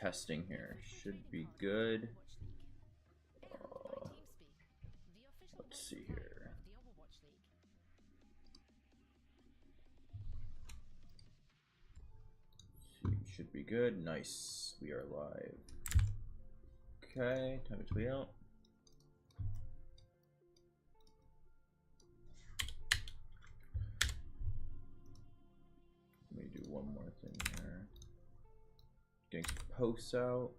testing here. Should be good. Let's see here. Should be good. Nice. We are live. Okay, time to tweet out. Let me do one more thing here. Getting some posts out.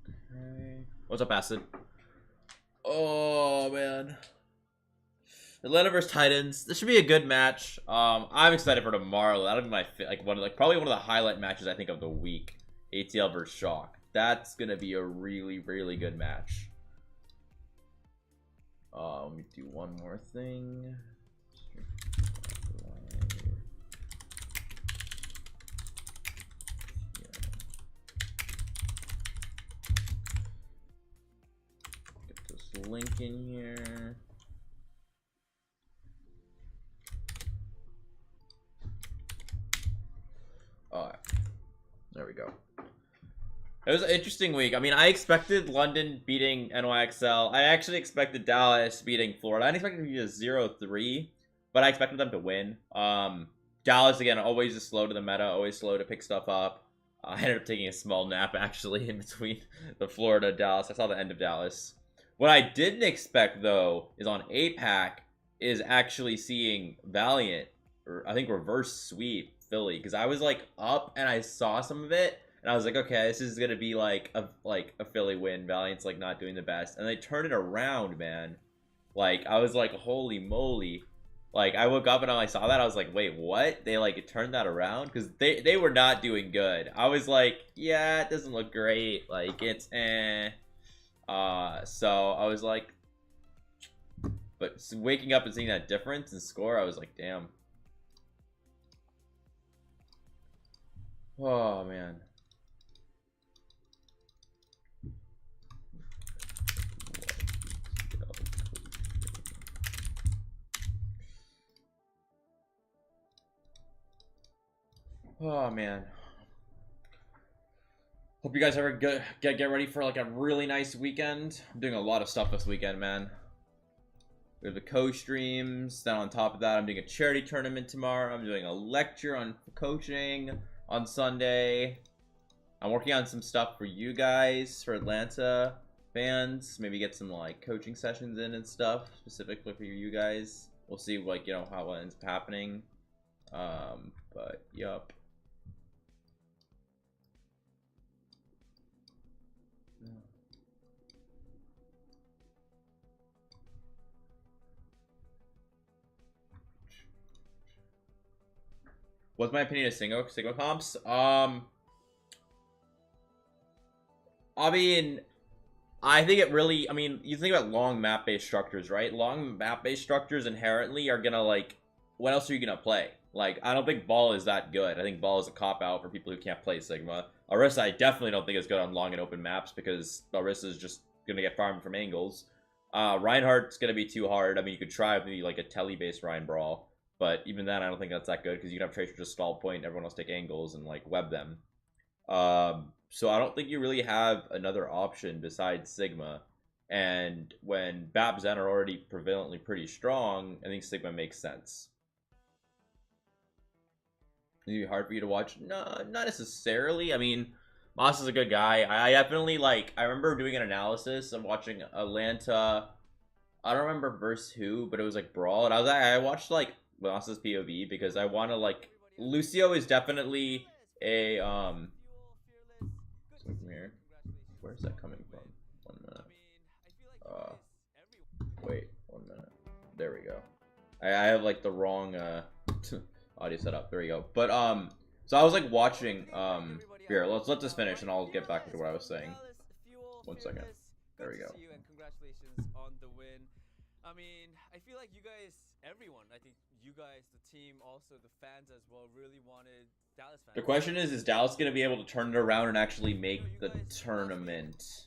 Okay. What's up, Acid? Oh man. Atlanta versus Titans. This should be a good match. I'm excited for tomorrow. That'll be my probably one of the highlight matches I think of the week. ATL versus Shock. That's gonna be a really good match. Let me do one more thing. Get this link in here. Alright, there we go. It was an interesting week. I mean, I expected London beating NYXL. I actually expected Dallas beating Florida. I didn't expect it to be a 0-3, but I expected them to win. Dallas, again, always just slow to the meta, always slow to pick stuff up. I ended up taking a small nap, actually, in between the Florida Dallas. I saw the end of Dallas. What I didn't expect, though, is on APAC, is actually seeing Valiant, or I think reverse sweep Philly, because I was like up and I saw some of it and I was like, okay, this is gonna be like a Philly win. Valiant's like not doing the best, and they turned it around, man. Like I was like, holy moly. Like I woke up and I saw that, I was like, wait, what? They like turned that around, because they were not doing good. I was like, yeah, it doesn't look great, like it's so I was like, but waking up and seeing that difference in score, I was like, damn. Oh man. Oh man. Hope you guys ever get ready for like a really nice weekend. I'm doing a lot of stuff this weekend, man. We have the co-streams. Then on top of that, I'm doing a charity tournament tomorrow. I'm doing a lecture on coaching on Sunday. I'm working on some stuff for you guys, for Atlanta fans. Maybe get some like coaching sessions in and stuff specifically for you guys. We'll see, like, you know, how it ends up happening. But yup. What's my opinion of Sigma comps? I mean, I think it really, I mean, you think about long map-based structures, right? Long map-based structures inherently are gonna, like, what else are you gonna play? Like, I don't think Ball is that good. I think Ball is a cop-out for people who can't play Sigma. Orisa, I definitely don't think is good on long and open maps, because Orisa is just gonna get farmed from angles. Reinhardt's gonna be too hard. I mean, you could try maybe, like, a telly-based Rein Brawl. But even then, I don't think that's that good, because you can have Tracer just stall point and everyone else take angles and like web them. So I don't think you really have another option besides Sigma. And when BAP Zen are already prevalently pretty strong, I think Sigma makes sense. Is it hard for you to watch? No, not necessarily. I mean, Moss is a good guy. I definitely like. I remember doing an analysis of watching Atlanta. I don't remember versus who, but it was like Brawl, and I watched like Moss's POV because I want to like. Lucio is definitely a from here. Where's that coming from? 1 minute. Wait, 1 minute. There we go. I have like the wrong audio setup. There we go. But so I was like watching here. Let's let this finish and I'll get back to what I was saying. 1 second. There we go. And congratulations on the win. I mean, I feel like you guys, everyone, I think you guys, the team, also the fans as well, really wanted Dallas fans. The question is Dallas going to be able to turn it around and actually make the tournament?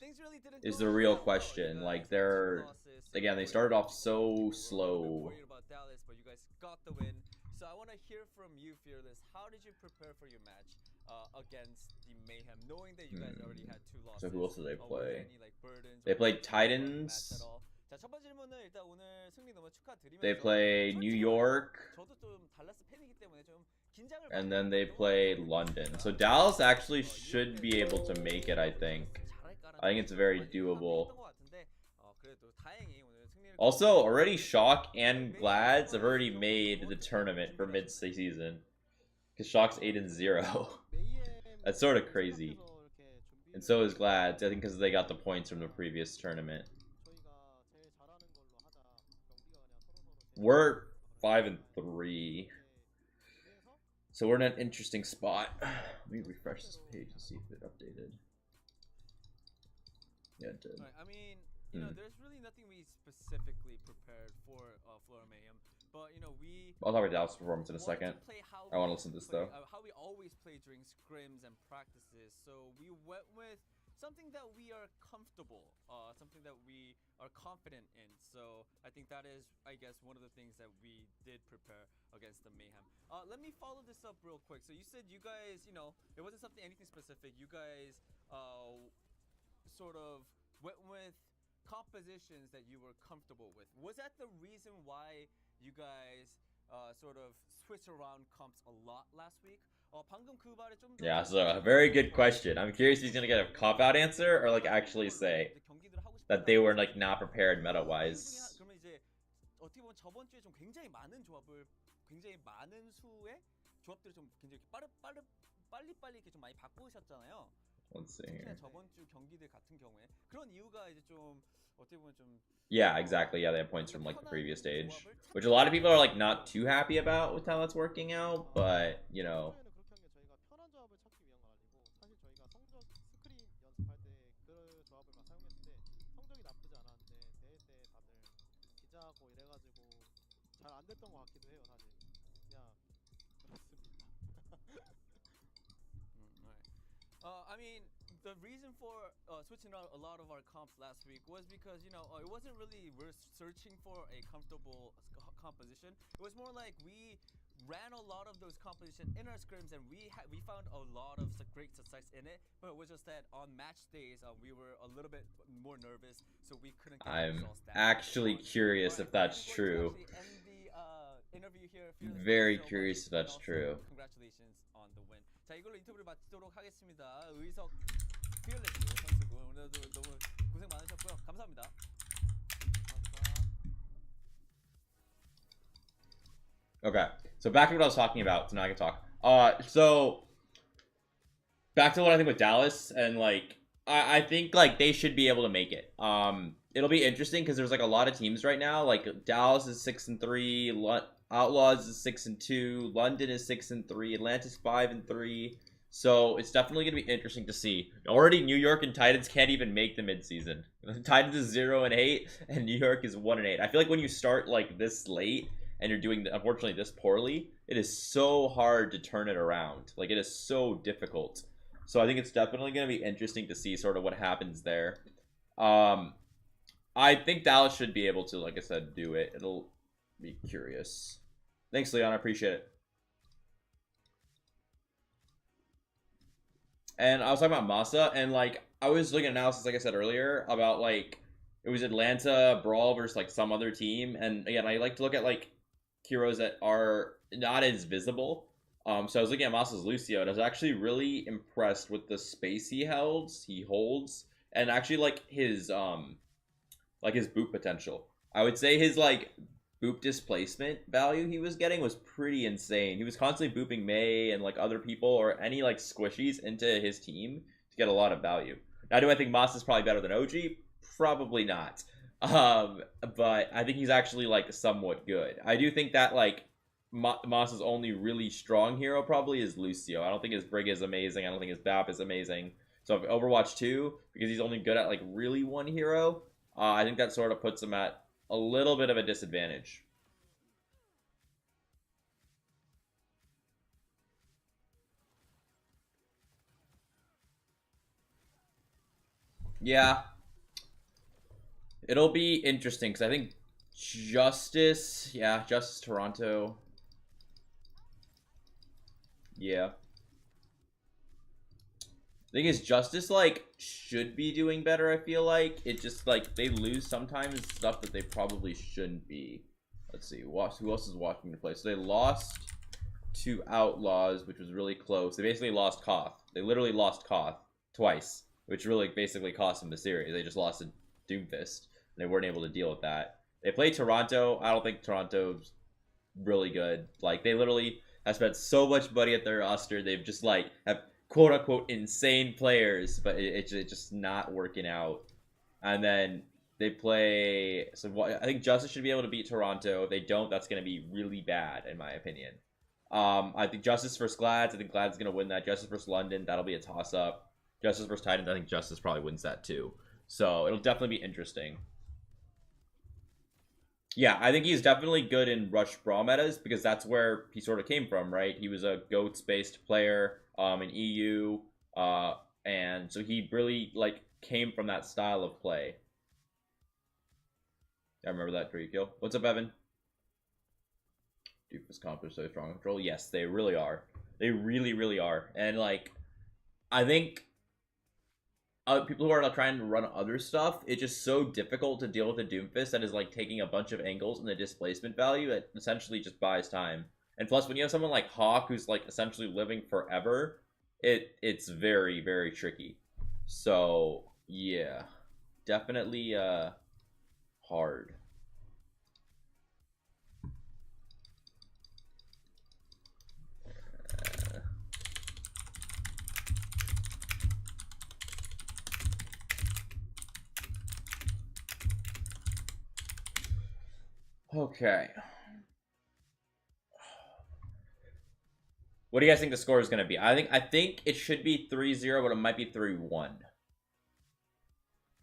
Is the real question. Like, they're, again, they started off so slow. About Dallas, but you guys got the win. So I want to hear from you, Fearless. How did you prepare for your match against the Mayhem, knowing that you guys already had 2 losses? So who else did they were there play? any like burdens They or played concerns about the match at Titans. all? 자, 첫 번째 질문은 일단 오늘 승리 너무 축하드리면서 They play New 솔직히 York. 말해서 저도 좀 달라스 팬이기 때문에 좀 긴장을 And 많이 then they 했거든요. play London. So Dallas actually should be able to make it, I think. I think it's very doable. Also, already Shock and Glads have already made the tournament for mid-season. Because Shock's 8-0. That's sort of crazy. And so is Glads, I think because they got the points from the previous tournament. We're 5-3. So we're in an interesting spot. Let me refresh this page and see if it updated. Yeah, it did. Right, I mean, you know, there's really nothing we specifically prepared for Florida Mayhem, but you know, I'll talk about Dallas' performance in a second. I want to listen to this though. How we always play during scrims and practices. So we went with something that we are comfortable, something that we are confident in. So I think that is, I guess, one of the things that we did prepare against the Mayhem. Let me follow this up real quick. So you said you guys, you know, it wasn't anything specific. You guys sort of went with compositions that you were comfortable with. Was that the reason why you guys sort of switch around comps a lot last week? 방금 그 말에 좀 더 Yeah, so a very good question. I'm curious if he's gonna get a cop-out answer or like actually say that they were like not prepared meta-wise. 그러면 이제 어떻게 보면 저번 주에 좀 굉장히 많은 조합을 굉장히 많은 수의 조합들을 좀 굉장히 빨리 이렇게 좀 많이 바꾸셨잖아요. Let's see here. 저번 주 경기들 같은 경우에 그런 이유가 이제 좀 어떻게 보면 좀 Yeah, exactly. Yeah, they have points from like the previous stage, which a lot of people are like not too happy about with how that's working out. But you know, I mean, the reason for switching out a lot of our comps last week was because, you know, it wasn't really we're searching for a comfortable composition. It was more like we ran a lot of those compositions in our scrims and we found a lot of great success in it. But it was just that on match days we were a little bit more nervous, so we couldn't get I'm results that actually curious if that's true. Interview here. Very curious if that's true. Congratulations on the win. 자, 이걸로 인터뷰를 마치도록 하겠습니다. 의석 피어레스 선수분 오늘도 너무 고생 많으셨고요. 감사합니다. Okay, so back to what I was talking about. So now I can talk. So back to what I think with Dallas, and like I think like they should be able to make it. It'll be interesting because there's like a lot of teams right now. Like Dallas is 6-3, Outlaws is 6-2, London is 6-3, Atlantis 5-3. So it's definitely gonna be interesting to see. Already New York and Titans can't even make the midseason. Titans is 0-8, and New York is 1-8. I feel like when you start like this late and you're doing unfortunately this poorly, it is so hard to turn it around. Like it is so difficult. So I think it's definitely gonna be interesting to see sort of what happens there. I think Dallas should be able to, like I said, do it. It'll be curious. Thanks, Leon. I appreciate it. And I was talking about Masa, and like I was looking at analysis, like I said earlier, about like it was Atlanta Brawl versus like some other team, and again, I like to look at like heroes that are not as visible. So I was looking at Masa's Lucio, and I was actually really impressed with the space he holds, and actually like his boop potential. I would say his like boop displacement value he was getting was pretty insane. He was constantly booping Mei and like other people or any like squishies into his team to get a lot of value. Now, do I think Moss is probably better than OG? Probably not. But I think he's actually like somewhat good. I do think that like Moss's only really strong hero probably is Lucio. I don't think his Brig is amazing. I don't think his BAP is amazing. So if Overwatch 2, because he's only good at like really one hero, I think that sort of puts him at a little bit of a disadvantage. Yeah. It'll be interesting because I think Justice Toronto. Yeah. The thing is, Justice, like, should be doing better, I feel like. It just, like, they lose sometimes stuff that they probably shouldn't be. Let's see, who else is watching the play? So they lost to Outlaws, which was really close. They basically lost Koth. They literally lost Koth twice, which really basically cost them the series. They just lost to Doomfist, and they weren't able to deal with that. They played Toronto. I don't think Toronto's really good. Like, they literally have spent so much money at their roster. They've just, like, have quote-unquote insane players, but it's just not working out. And then they play... So I think Justice should be able to beat Toronto. If they don't, that's going to be really bad, in my opinion. I think Justice versus Glads. I think Glads is going to win that. Justice versus London. That'll be a toss-up. Justice versus Titans. I think Justice probably wins that, too. So it'll definitely be interesting. Yeah, I think he's definitely good in Rush Brawl metas because that's where he sort of came from, right? He was a GOATS-based player in EU, and so he really, like, came from that style of play. I remember that tree kill. What's up, Evan? Doofus comp is so strong control. Yes, they really are. They really, really are. And, like, I think people who are like, trying to run other stuff, it's just so difficult to deal with a Doomfist that is like taking a bunch of angles and the displacement value that essentially just buys time. And plus, when you have someone like Hawk who's like essentially living forever, it's very, very tricky. So yeah, definitely hard. Okay. What do you guys think the score is going to be? I think it should be 3-0, but it might be 3-1.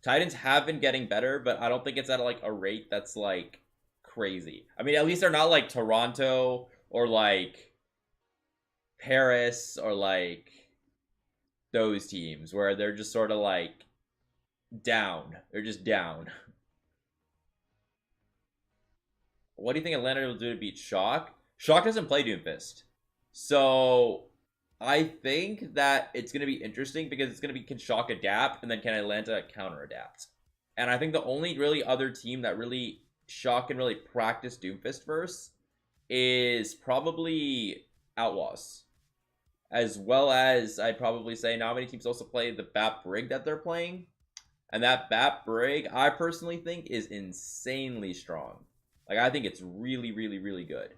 Titans have been getting better, but I don't think it's at like a rate that's like crazy. I mean, at least they're not like Toronto or like Paris or like those teams where they're just sort of like down. They're just down. What do you think Atlanta will do to beat Shock? Shock doesn't play Doomfist. So I think that it's going to be interesting because it's going to be, can Shock adapt, and then can Atlanta counter adapt? And I think the only really other team that really Shock can really practice Doomfist versus is probably Outlaws. As well as, I'd probably say, not many teams also play the BAP Brig that they're playing. And that BAP Brig, I personally think, is insanely strong. Like, I think it's really, really, really good.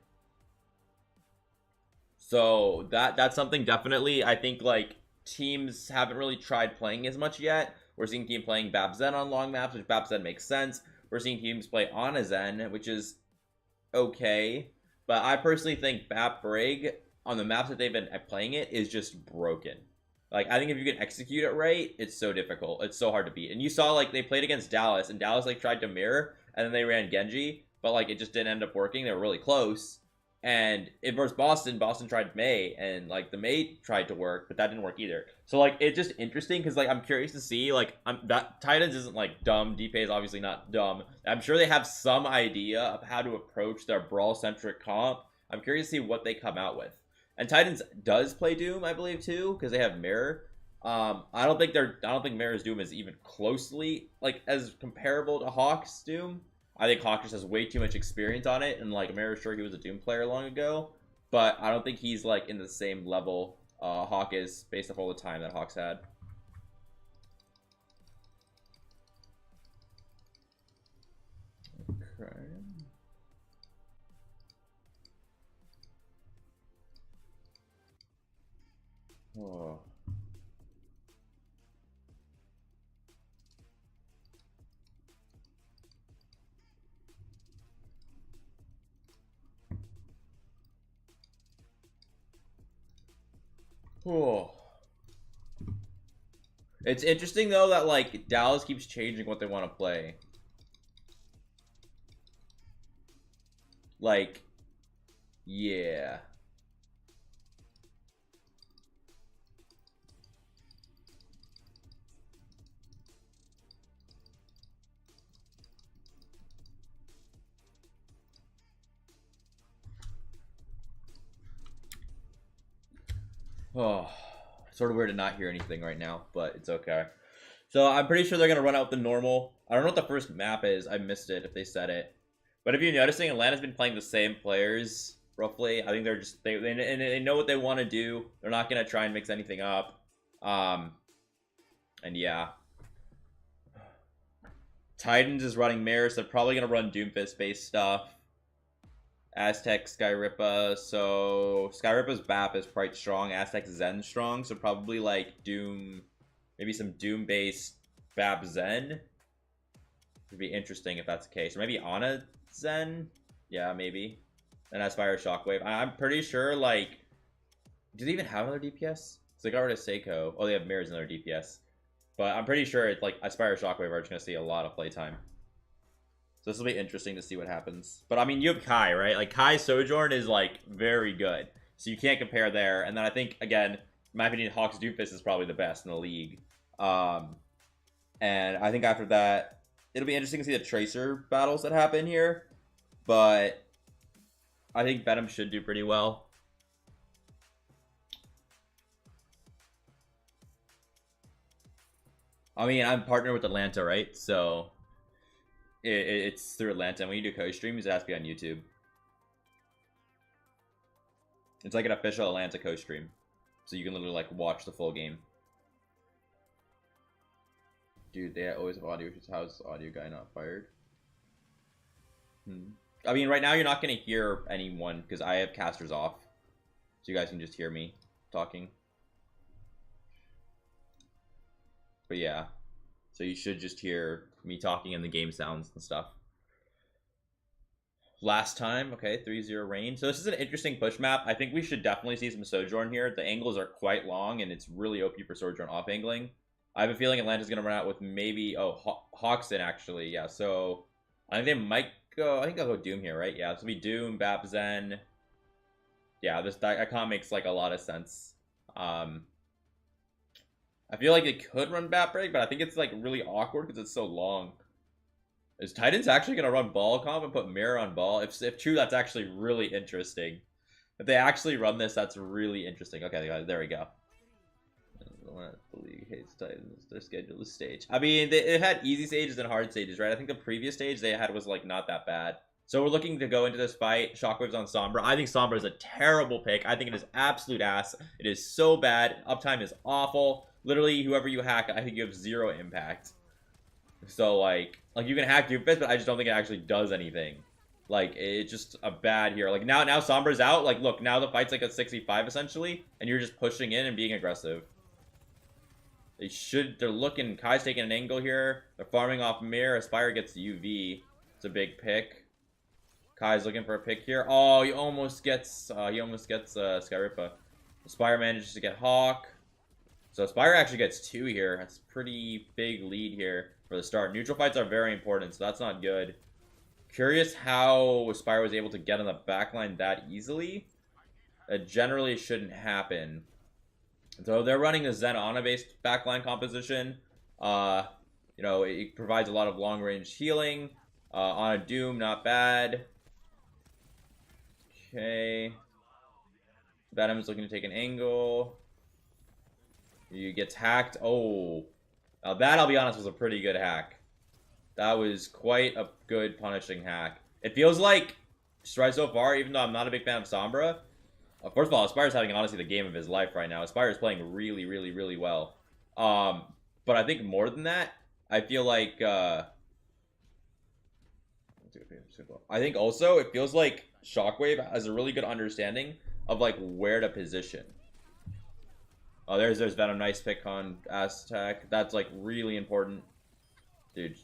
So that's something definitely I think like teams haven't really tried playing as much yet. We're seeing teams playing BAP Zen on long maps, which BAP Zen makes sense. We're seeing teams play Ana Zen, which is okay. But I personally think BAP Brig on the maps that they've been playing it is just broken. Like, I think if you can execute it right, it's so difficult. It's so hard to beat. And you saw, like, they played against Dallas, and Dallas, like, tried to mirror, and then they ran Genji, but, like, it just didn't end up working. They were really close. And in versus Boston, Boston tried May, and, like, the May tried to work, but that didn't work either. So, like, it's just interesting, because, like, I'm curious to see, like, that Titans isn't, like, dumb. DP is obviously not dumb. I'm sure they have some idea of how to approach their brawl-centric comp. I'm curious to see what they come out with. And Titans does play Doom, I believe, too, because they have Mirror. I don't think Mirror's Doom is even closely like as comparable to Hawk's Doom. I think Hawk just has way too much experience on it, and like Mirror's sure he was a Doom player long ago, but I don't think he's like in the same level Hawk is based off all the time that Hawk's had. Okay. Oh. Oh. It's interesting though that like Dallas keeps changing what they want to play. Like, yeah. Oh, sort of weird to not hear anything right now, but it's okay. So I'm pretty sure they're gonna run out the normal. I don't know what the first map is. I missed it if they said it. But if you're noticing, Atlanta's been playing the same players roughly. I think they're just they know what they want to do. They're not gonna try and mix anything up. And yeah, Titans is running mirrors. They're probably gonna run Doomfist based stuff. Aztec, Skyrippa. So Skyrippa's BAP is quite strong. Aztec Zen strong. So probably like Doom, maybe some Doom based BAP Zen. Would be interesting if that's the case. Or maybe Ana Zen. Yeah, maybe. And Aspire Shockwave. I'm pretty sure like, do they even have another DPS? So they got rid of Seiko. Oh, they have mirrors in their DPS. But I'm pretty sure it's like Aspire Shockwave are just gonna see a lot of playtime. So this will be interesting to see what happens. But I mean, you have Kai, right? Like Kai Sojourn is like very good. So you can't compare there. And then I think, again, in my opinion, Hawk's Doomfist is probably the best in the league. And I think after that, it'll be interesting to see the Tracer battles that happen here. But I think Venom should do pretty well. I mean, I'm partnered with Atlanta, right? So it's through Atlanta. And when you do co-streams, it has to be on YouTube. It's like an official Atlanta co-stream. So you can literally like watch the full game. Dude, they always have audio. How's the audio guy not fired? I mean, right now you're not going to hear anyone because I have casters off. So you guys can just hear me talking. But yeah. So you should just hear me talking and the game sounds and stuff. Last time, okay, 3-0 rain. So this is an interesting push map. I think we should definitely see some Sojourn here. The angles are quite long, and it's really OP for Sojourn off-angling. I have a feeling Atlanta's going to run out with maybe... Oh, Hawkson, actually. Yeah, so I think they might go... I think I'll go Doom here, right? Yeah, this will be Doom, Bap, Zen. Yeah, that kind of makes, like, a lot of sense. I feel like they could run Bat Break, but I think it's like really awkward because it's so long. Is Titans actually going to run Ball Comp and put Mirror on Ball? If true, that's actually really interesting. If they actually run this, that's really interesting. Okay, guys, there we go. The league hates Titans. Their schedule is stage. I mean, it had easy stages and hard stages, right? I think the previous stage they had was like not that bad. So we're looking to go into this fight. Shockwave's on Sombra. I think Sombra is a terrible pick. I think it is absolute ass. It is so bad. Uptime is awful. Literally, whoever you hack, I think you have 0 impact. So, like you can hack Doomfist, but I just don't think it actually does anything. Like, it's just a bad here. Like, now Sombra's out. Like, look, now the fight's like a 65, essentially. And you're just pushing in and being aggressive. They're looking, Kai's taking an angle here. They're farming off Mirror. Aspire gets UV. It's a big pick. Kai's looking for a pick here. Oh, he almost gets Skyrippa. Aspire manages to get Hawk. So Aspire actually gets 2 here. That's a pretty big lead here for the start. Neutral fights are very important, so that's not good. Curious how Aspire was able to get on the backline that easily. It generally shouldn't happen. So they're running a Zen Ana-based backline composition. You know, it provides a lot of long-range healing. On a Doom, not bad. Okay. Venom's looking to take an angle. He gets hacked. Oh. Now that, I'll be honest, was a pretty good hack. That was quite a good punishing hack. It feels like, right so far, even though I'm not a big fan of Sombra, first of all, Aspire's having, honestly, the game of his life right now. Aspire's playing really, really, really well. But I think more than that, I feel like, I think also, it feels like Shockwave has a really good understanding of, like, where to position. Oh, there's Venom. Nice pick on Aztec. That's, like, really important. Dude.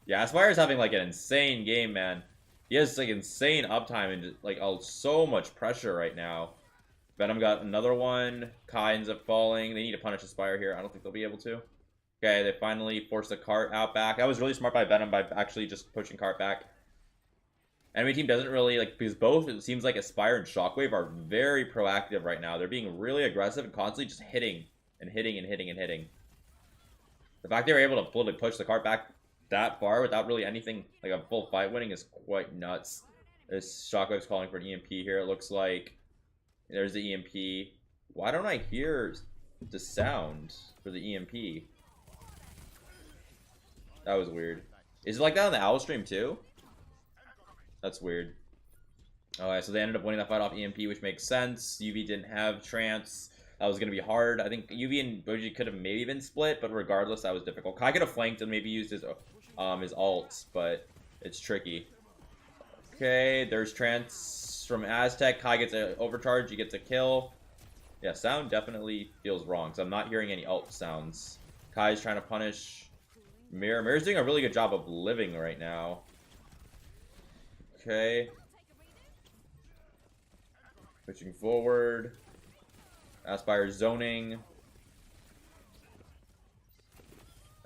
Yeah, Aspire's having, like, an insane game, man. He has, like, insane uptime and, like, so much pressure right now. Venom got another one. Kai ends up falling. They need to punish Aspire here. I don't think they'll be able to. Okay, they finally forced the cart out back. That was really smart by Venom by actually just pushing cart back. Enemy team doesn't really, like, because both, it seems like Aspire and Shockwave are very proactive right now. They're being really aggressive and constantly just hitting and hitting and hitting and hitting. The fact they were able to fully push the cart back that far without really anything, like a full fight winning, is quite nuts. This Shockwave's calling for an EMP here. It looks like there's the EMP. Why don't I hear the sound for the EMP? That was weird. Is it like that on the Owl stream too? That's weird. Alright, so they ended up winning that fight off EMP, which makes sense. UV didn't have trance. That was going to be hard. I think UV and Boji could have maybe been split, but regardless, that was difficult. Kai could have flanked and maybe used his ult, but it's tricky. Okay, there's trance from Aztec. Kai gets an overcharge. He gets a kill. Yeah, sound definitely feels wrong, so I'm not hearing any ult sounds. Kai's trying to punish Mirror. Mirror's doing a really good job of living right now. Okay. Pushing forward. Aspire zoning.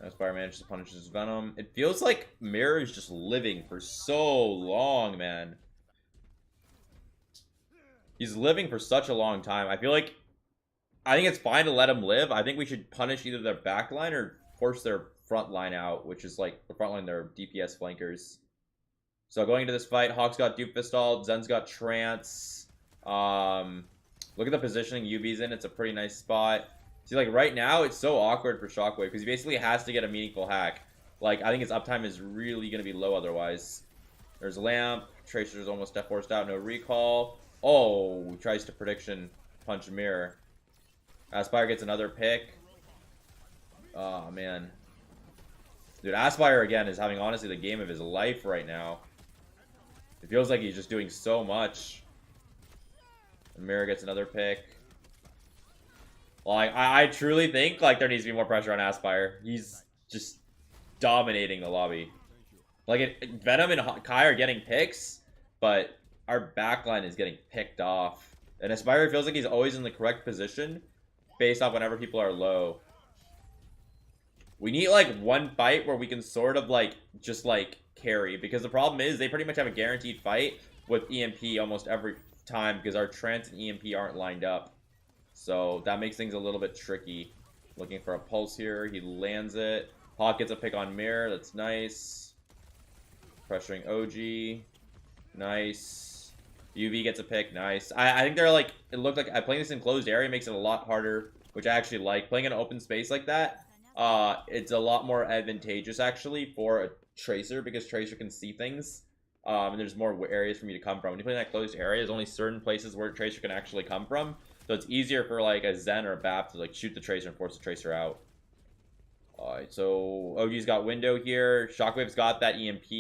Aspire manages to punish his Venom. It feels like Mirror is just living for so long, man. He's living for such a long time. I think it's fine to let him live. I think we should punish either their back line or force their front line out, which is like the front line, their DPS flankers. So going into this fight, Hawk's got Dupe Fistall, Zen's got Trance. Look at the positioning UV's in. It's a pretty nice spot. See, like right now, it's so awkward for Shockwave because he basically has to get a meaningful hack. Like, I think his uptime is really going to be low otherwise. There's Lamp. Tracer's almost death forced out. No recall. Oh, tries to prediction punch Mirror. Aspire gets another pick. Oh, man. Dude, Aspire, again, is having, honestly, the game of his life right now. It feels like he's just doing so much. And Mirror gets another pick. Like, I truly think, like, there needs to be more pressure on Aspire. He's just dominating the lobby. Like, Venom and Kai are getting picks, but our backline is getting picked off. And Aspire feels like he's always in the correct position based off whenever people are low. We need, like, one fight where we can sort of, like, just, like, carry. Because the problem is they pretty much have a guaranteed fight with EMP almost every time because our Trance and EMP aren't lined up. So that makes things a little bit tricky. Looking for a pulse here. He lands it. Hawk gets a pick on Mirror. That's nice. Pressuring OG. Nice. UV gets a pick. Nice. I think they're like... It looked like... Playing this in closed area makes it a lot harder, which I actually like. Playing in an open space like that, it's a lot more advantageous, actually, for a Tracer, because Tracer can see things. And there's more areas for me to come from. When you play in that closed area, there's only certain places where a Tracer can actually come from. So it's easier for, like, a Zen or a BAP to, like, shoot the Tracer and force the Tracer out. Alright, so OG's got window here. Shockwave's got that EMP.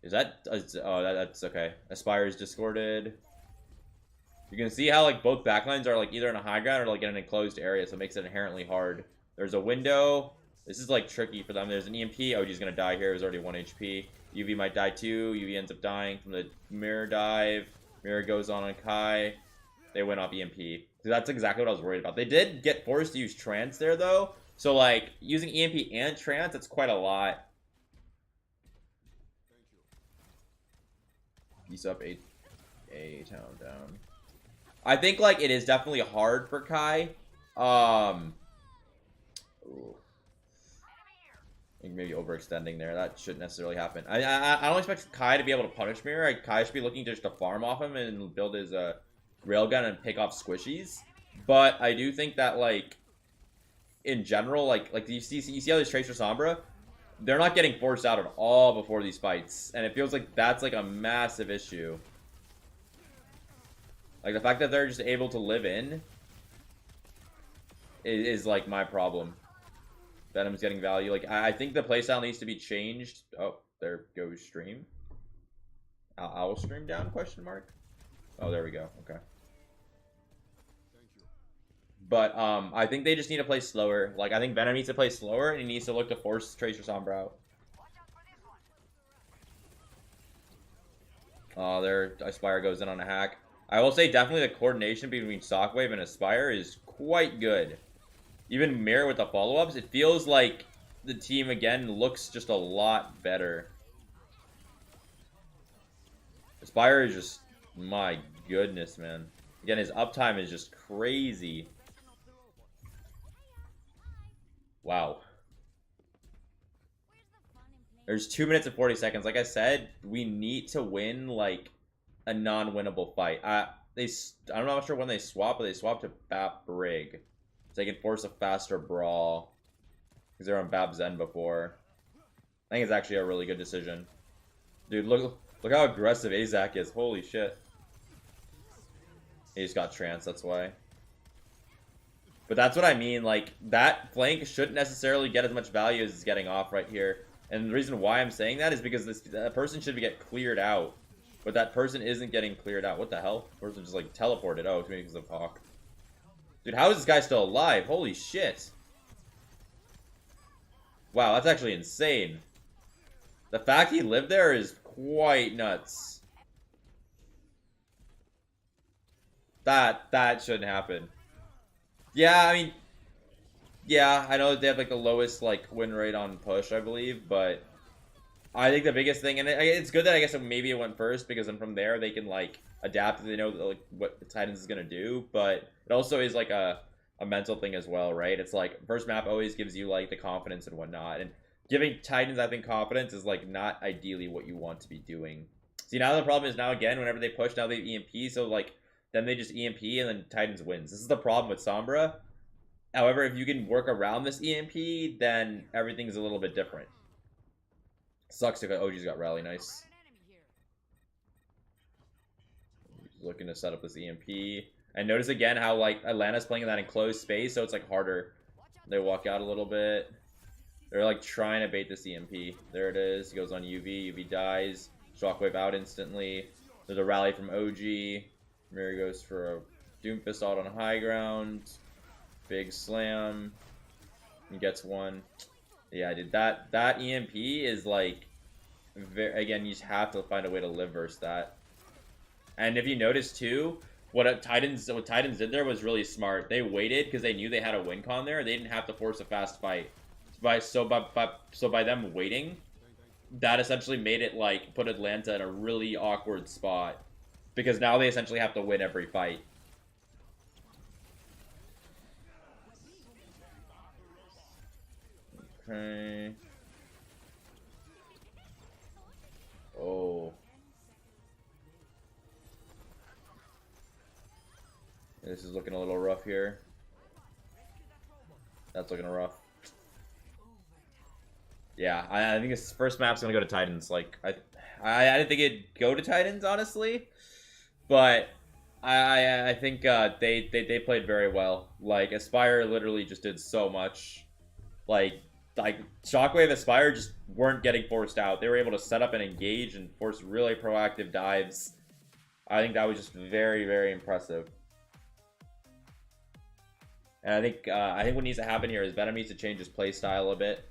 Is that... oh, that's okay. Aspire's discorded. You can see how, like, both backlines are, like, either in a high ground or, like, in an enclosed area, so it makes it inherently hard. There's a window. This is, like, tricky for them. There's an EMP. OG's gonna die here. He's already 1 HP. UV might die too. UV ends up dying from the Mirror dive. Mirror goes on Kai. They went off EMP. So that's exactly what I was worried about. They did get forced to use Trance there, though. So, like, using EMP and Trance, it's quite a lot. Peace up, A-Town down. I think, like, it is definitely hard for Kai. Ooh. I think maybe overextending there. That shouldn't necessarily happen. I don't expect Kai to be able to punish Mirror. Kai should be looking just to farm off him and build his railgun and pick off squishies. But I do think that, like, in general, like you see how this Tracer Sombra, they're not getting forced out at all before these fights, and it feels like that's like a massive issue. Like the fact that they're just able to live in is like my problem. Venom's getting value. Like I think the playstyle needs to be changed. Oh, there goes stream. Owl stream down? Question mark. Oh, there we go. Okay. But I think they just need to play slower. Like I think Venom needs to play slower, and he needs to look to force Tracer Sombra out. Oh, there Aspire goes in on a hack. I will say definitely the coordination between Shockwave and Aspire is quite good. Even Mirror with the follow-ups, it feels like the team again looks just a lot better. Aspire is just, my goodness, man. Again, his uptime is just crazy. Wow. There's 2 minutes and 40 seconds. Like I said, we need to win, like, a non-winnable fight. I'm not sure when they swap, but they swapped to Bap Brig. So they can force a faster brawl. Because they're on Bap Zen before. I think it's actually a really good decision. Dude, look how aggressive Azak is. Holy shit. He just got trance, that's why. But that's what I mean, like, that flank shouldn't necessarily get as much value as it's getting off right here. And the reason why I'm saying that is because this person should get cleared out. But that person isn't getting cleared out. What the hell? The person just, like, teleported. Oh, it's because of Hawk. Dude, how is this guy still alive? Holy shit. Wow, that's actually insane. The fact he lived there is quite nuts. That shouldn't happen. Yeah, I mean, yeah, I know they have like the lowest like win rate on push, I believe, but I think the biggest thing, and it's good that I guess maybe it went first because then from there they can like adapt if they know like what the Titans is gonna do, but it also is like a mental thing as well, right? It's like first map always gives you like the confidence and whatnot, and giving Titans I think confidence is like not ideally what you want to be doing. See, now the problem is now again whenever they push, now they EMP, so like then they just EMP and then Titans wins. This is the problem with Sombra. However, if you can work around this EMP, then everything's a little bit different. Sucks to OG's got rally, nice. Looking to set up this EMP. And notice again how like Atlanta's playing in that enclosed space, so it's like harder. They walk out a little bit. They're like trying to bait this EMP. There it is. He goes on UV. UV dies. Shockwave out instantly. There's a rally from OG. Mary goes for a Doomfist out on high ground. Big slam. He gets one. Yeah, dude, that EMP is like, again, you just have to find a way to live versus that. And if you notice too, what Titans did there was really smart. They waited because they knew they had a win con there. They didn't have to force a fast fight. So by them waiting, that essentially made it like put Atlanta in a really awkward spot. Because now they essentially have to win every fight. Okay. Oh. This is looking a little rough here. That's looking rough. Yeah, I think this first map's gonna go to Titans. Like I didn't think it'd go to Titans, honestly. But I think they played very well. Like Aspire literally just did so much. Like Shockwave, Aspire just weren't getting forced out. They were able to set up and engage and force really proactive dives. I think that was just very, very impressive. And I think what needs to happen here is Venom needs to change his play style a bit.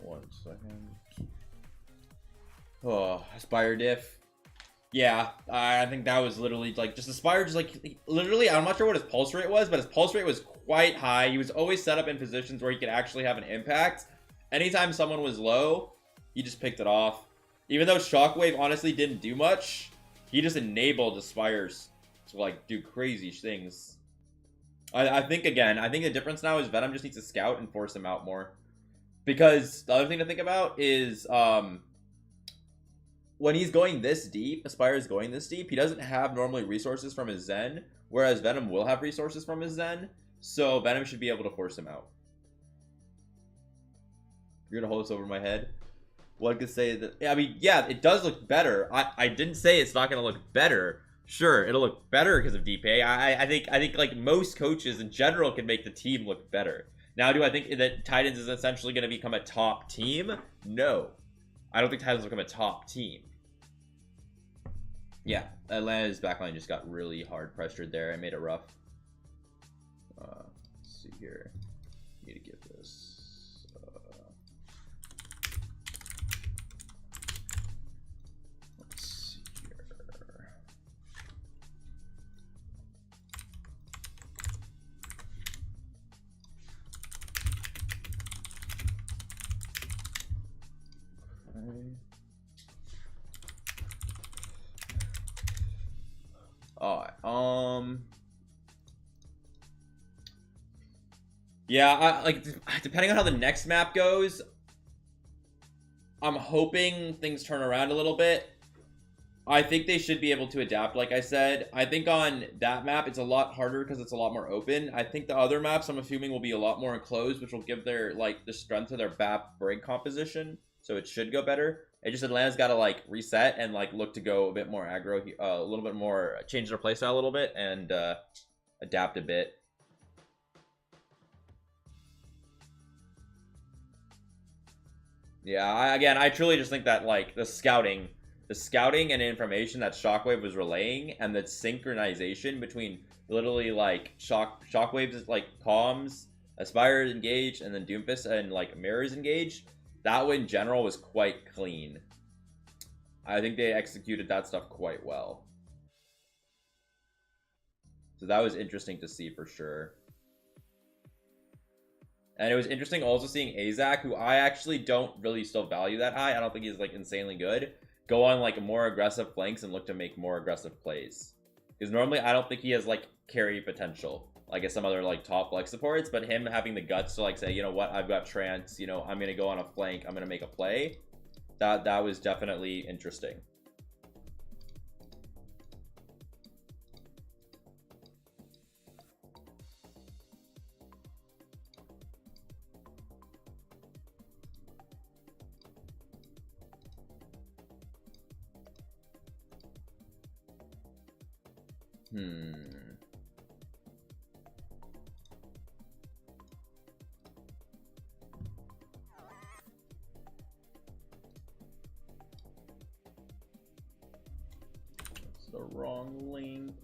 One second. Oh, Aspire diff. Yeah, I think that was literally like just Aspire, just like literally. I'm not sure what his pulse rate was, but his pulse rate was quite high. He was always set up in positions where he could actually have an impact. Anytime someone was low, he just picked it off. Even though Shockwave honestly didn't do much, he just enabled Aspires to like do crazy things. I think the difference now is Venom just needs to scout and force him out more. Because the other thing to think about is when he's going this deep, Aspire is going this deep, he doesn't have normally resources from his Zen, whereas Venom will have resources from his Zen, so Venom should be able to force him out. You're gonna hold this over my head? One could say that, I mean, yeah, it does look better. I didn't say it's not gonna look better. Sure, it'll look better because of DPA. I think like most coaches in general can make the team look better. Now, do I think that Titans is essentially going to become a top team? No. I don't think Titans will become a top team. Yeah, Atlanta's backline just got really hard pressured there. I made it rough. Let's see here. Need to get this. Let's Alright, yeah, like, depending on how the next map goes, I'm hoping things turn around a little bit. I think they should be able to adapt, like I said. I think on that map, it's a lot harder because it's a lot more open. I think the other maps, I'm assuming, will be a lot more enclosed, which will give their, like, the strength to their BAP brig composition. So it should go better. It just, Atlanta's got to, like, reset and, like, look to go a bit more aggro, a little bit more, change their playstyle a little bit, and adapt a bit. Yeah, again, I truly just think that, like, the scouting and information that Shockwave was relaying, and the synchronization between literally, like, Shockwave's, like, comms, Aspire engaged, and then Doomfist and, like, Mirrors engaged, that one in general was quite clean. I think they executed that stuff quite well. So that was interesting to see for sure. And it was interesting also seeing Azak, who I actually don't really still value that high. I don't think he's, like, insanely good. Go on, like, more aggressive flanks and look to make more aggressive plays. Because normally I don't think he has, like, carry potential, like as some other, like, top flex supports. But him having the guts to, like, say, you know what, I've got Trance, you know, I'm gonna go on a flank, I'm gonna make a play. That was definitely interesting. That's the wrong link.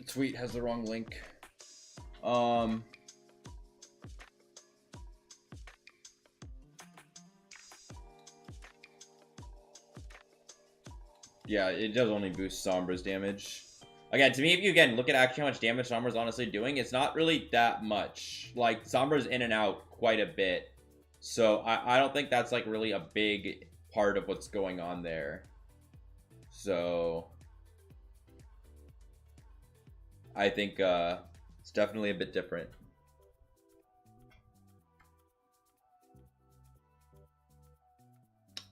Tweet has the wrong link. Yeah, it does only boost Sombra's damage. Again, to me, if you again look at actually how much damage Sombra's honestly doing, it's not really that much. Like, Sombra's in and out quite a bit. So I don't think that's, like, really a big part of what's going on there. So I think it's definitely a bit different.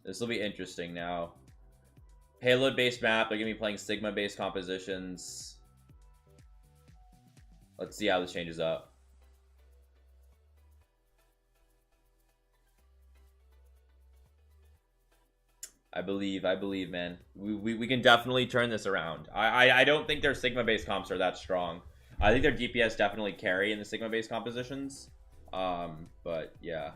This will be interesting now. Payload-based map. They're going to be playing Sigma-based compositions. Let's see how this changes up. I believe, man. We can definitely turn this around. I don't think their Sigma-based comps are that strong. I think their DPS definitely carry in the Sigma-based compositions. But yeah.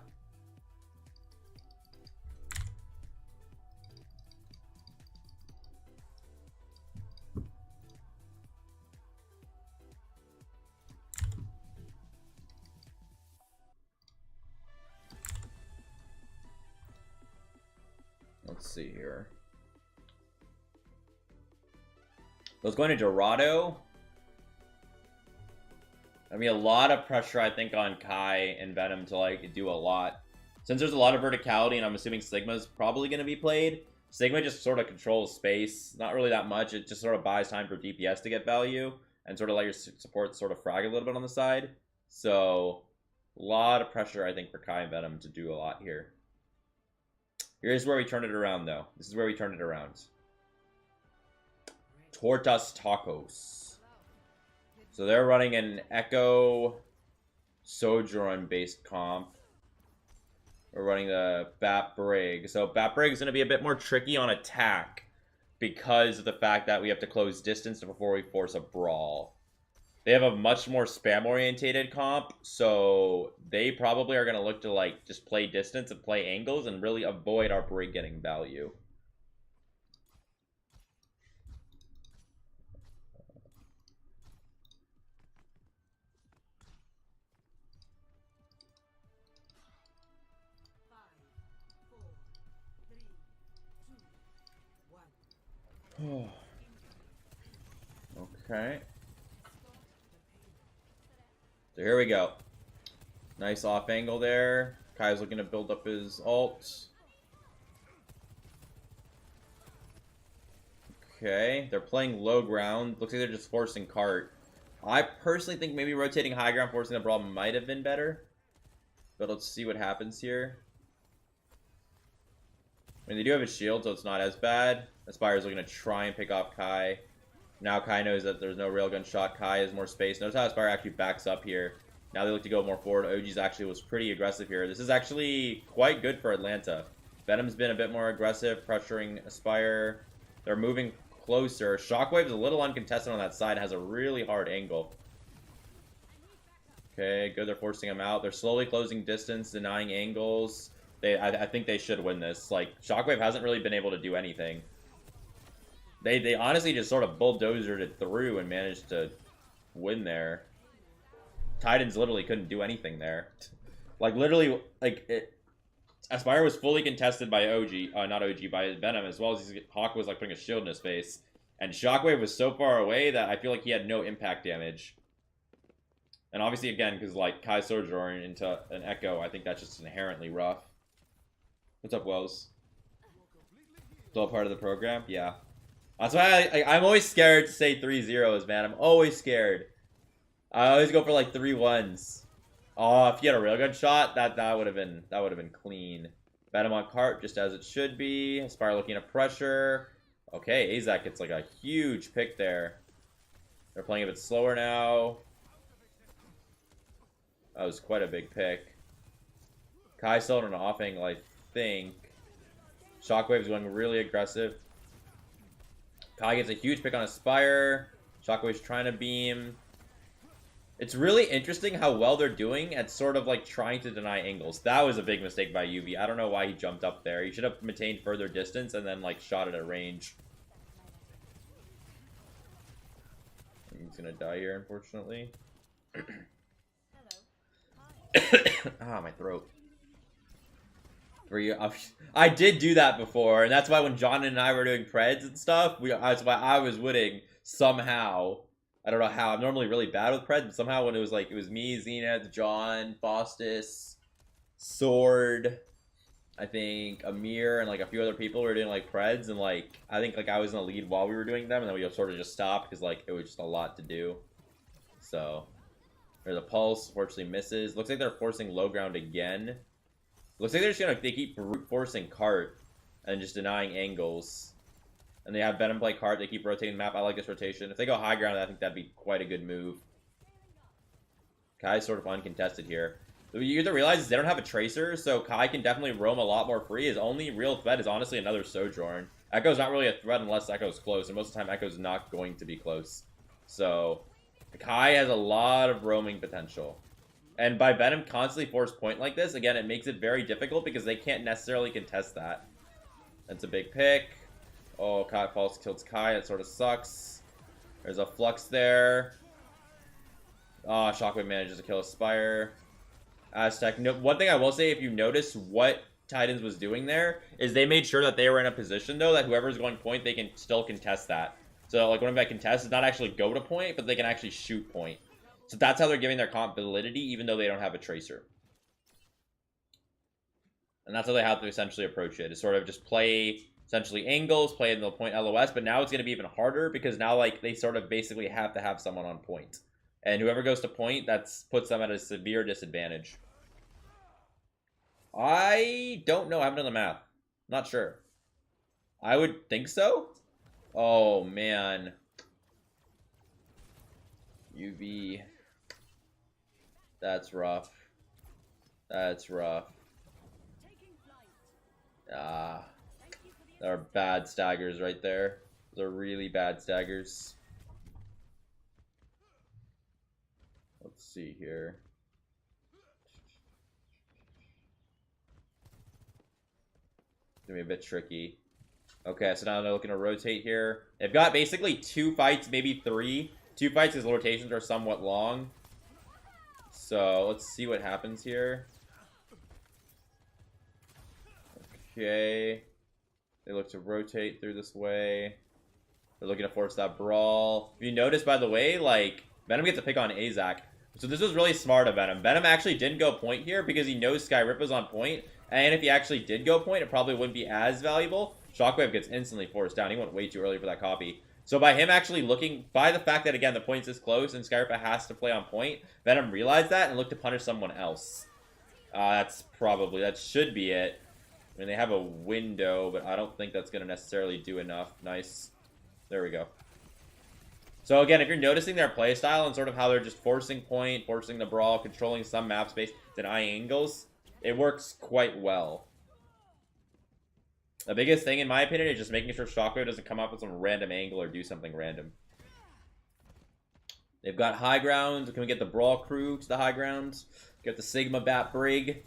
Let's see here. Let's go into Dorado. I mean, a lot of pressure, I think, on Kai and Venom to, like, do a lot. Since there's a lot of verticality, and I'm assuming Sigma's probably going to be played, Sigma just sort of controls space. Not really that much. It just sort of buys time for DPS to get value, and sort of let your support sort of frag a little bit on the side. So, a lot of pressure, I think, for Kai and Venom to do a lot here. Here's where we turn it around, though. This is where we turn it around. Tortas Tacos. So they're running an Echo Sojourn-based comp. We're running the Bat Brig. So Bat Brig is going to be a bit more tricky on attack because of the fact that we have to close distance before we force a brawl. They have a much more spam-orientated comp, so they probably are going to look to, like, just play distance and play angles and really avoid our Brig getting value. Okay. So here we go. Nice off angle there. Kai's looking to build up his ult. Okay, they're playing low ground. Looks like they're just forcing cart. I personally think maybe rotating high ground, forcing the brawl might have been better. But let's see what happens here. I mean, they do have a shield, so it's not as bad. Aspire's looking to try and pick off Kai. Now Kai knows that there's no railgun shot. Kai has more space. Notice how Aspire actually backs up here. Now they look to go more forward. OG's actually was pretty aggressive here. This is actually quite good for Atlanta. Venom's been a bit more aggressive, pressuring Aspire. They're moving closer. Shockwave's a little uncontested on that side. Has a really hard angle. Okay, good. They're forcing him out. They're slowly closing distance, denying angles. I think they should win this. Like, Shockwave hasn't really been able to do anything. They honestly just sort of bulldozered it through and managed to win there. Titans literally couldn't do anything there. Like, literally, like, Aspire was fully contested by not OG, by Venom, as well as Hawk was, like, putting a shield in his face. And Shockwave was so far away that I feel like he had no impact damage. And obviously, again, because, like, Kai Sojourn into an Echo, I think that's just inherently rough. What's up, Wells? Still a part of the program? Yeah. That's why I'm always scared to say 3-0s, man. I'm always scared. I always go for, like, 3-1s. Oh, if you had a railgun shot, that would have been clean. Venom on cart, just as it should be. Aspire looking at pressure. Okay, Azak gets, like, a huge pick there. They're playing a bit slower now. That was quite a big pick. Kai still on an off angle, I think. Shockwave's going really aggressive. Kai gets a huge pick on Aspire. Shockwave's trying to beam. It's really interesting how well they're doing at sort of like trying to deny angles. That was a big mistake by UV. I don't know why he jumped up there. He should have maintained further distance and then like shot it at range. He's gonna die here, unfortunately. Ah, my throat. I did do that before, and that's why when John and I were doing Preds and stuff, that's why I was winning somehow. I don't know how. I'm normally really bad with Preds, but somehow when it was me, Zenith, John, Bostis, Sword, I think Amir, and like a few other people were doing like Preds, and like I think like I was in the lead while we were doing them, and then we sort of just stopped because like it was just a lot to do. So there's a pulse, fortunately misses. Looks like they're forcing low ground again. Looks like they're just gonna they keep brute forcing cart and just denying angles. And they have Venom play cart, they keep rotating the map. I like this rotation. If they go high ground, I think that'd be quite a good move. Kai's sort of uncontested here. What you have to realize is they don't have a tracer, so Kai can definitely roam a lot more free. His only real threat is honestly another Sojourn. Echo's not really a threat unless Echo's close, and most of the time Echo's not going to be close. So Kai has a lot of roaming potential. And by Venom constantly force point like this, again, it makes it very difficult because they can't necessarily contest that. That's a big pick. Oh, Kai false kills Kai. It sort of sucks. There's a flux there. Oh, Shockwave manages to kill Aspire. Aztec. No, one thing I will say, if you notice what Titans was doing there, is they made sure that they were in a position, though, that whoever's going point, they can still contest that. So, like, when I contest, is not actually go to point, but they can actually shoot point. So that's how they're giving their comp validity, even though they don't have a tracer. And that's how they have to essentially approach it, is sort of just play essentially angles, play in the point LOS, but now it's going to be even harder because now, like, they sort of basically have to have someone on point. And whoever goes to point, puts them at a severe disadvantage. I don't know. I haven't done the math. Not sure. I would think so. Oh, man. UV. That's rough. That's rough. Ah. There are bad staggers right there. Those are really bad staggers. Let's see here. It's gonna be a bit tricky. Okay, so now they're looking to rotate here. They've got basically 2 fights, maybe 3. 2 fights because rotations are somewhat long. So let's see what happens here. Okay. They look to rotate through this way. They're looking to force that brawl. If you notice, by the way, like, Venom gets a pick on Azak. So this was really smart of Venom. Venom actually didn't go point here because he knows Skyrippa's on point. And if he actually did go point, it probably wouldn't be as valuable. Shockwave gets instantly forced down. He went way too early for that copy. So by him actually looking, by the fact that, again, the point's this close and Skyrippa has to play on point, Venom realized that and looked to punish someone else. That should be it. I mean, they have a window, but I don't think that's going to necessarily do enough. Nice. There we go. So again, if you're noticing their playstyle and sort of how they're just forcing point, forcing the brawl, controlling some map space, denying angles, it works quite well. The biggest thing, in my opinion, is just making sure Shockwave doesn't come up with some random angle or do something random. They've got high ground. Can we get the Brawl crew to the high ground? Get the Sigma Bat Brig.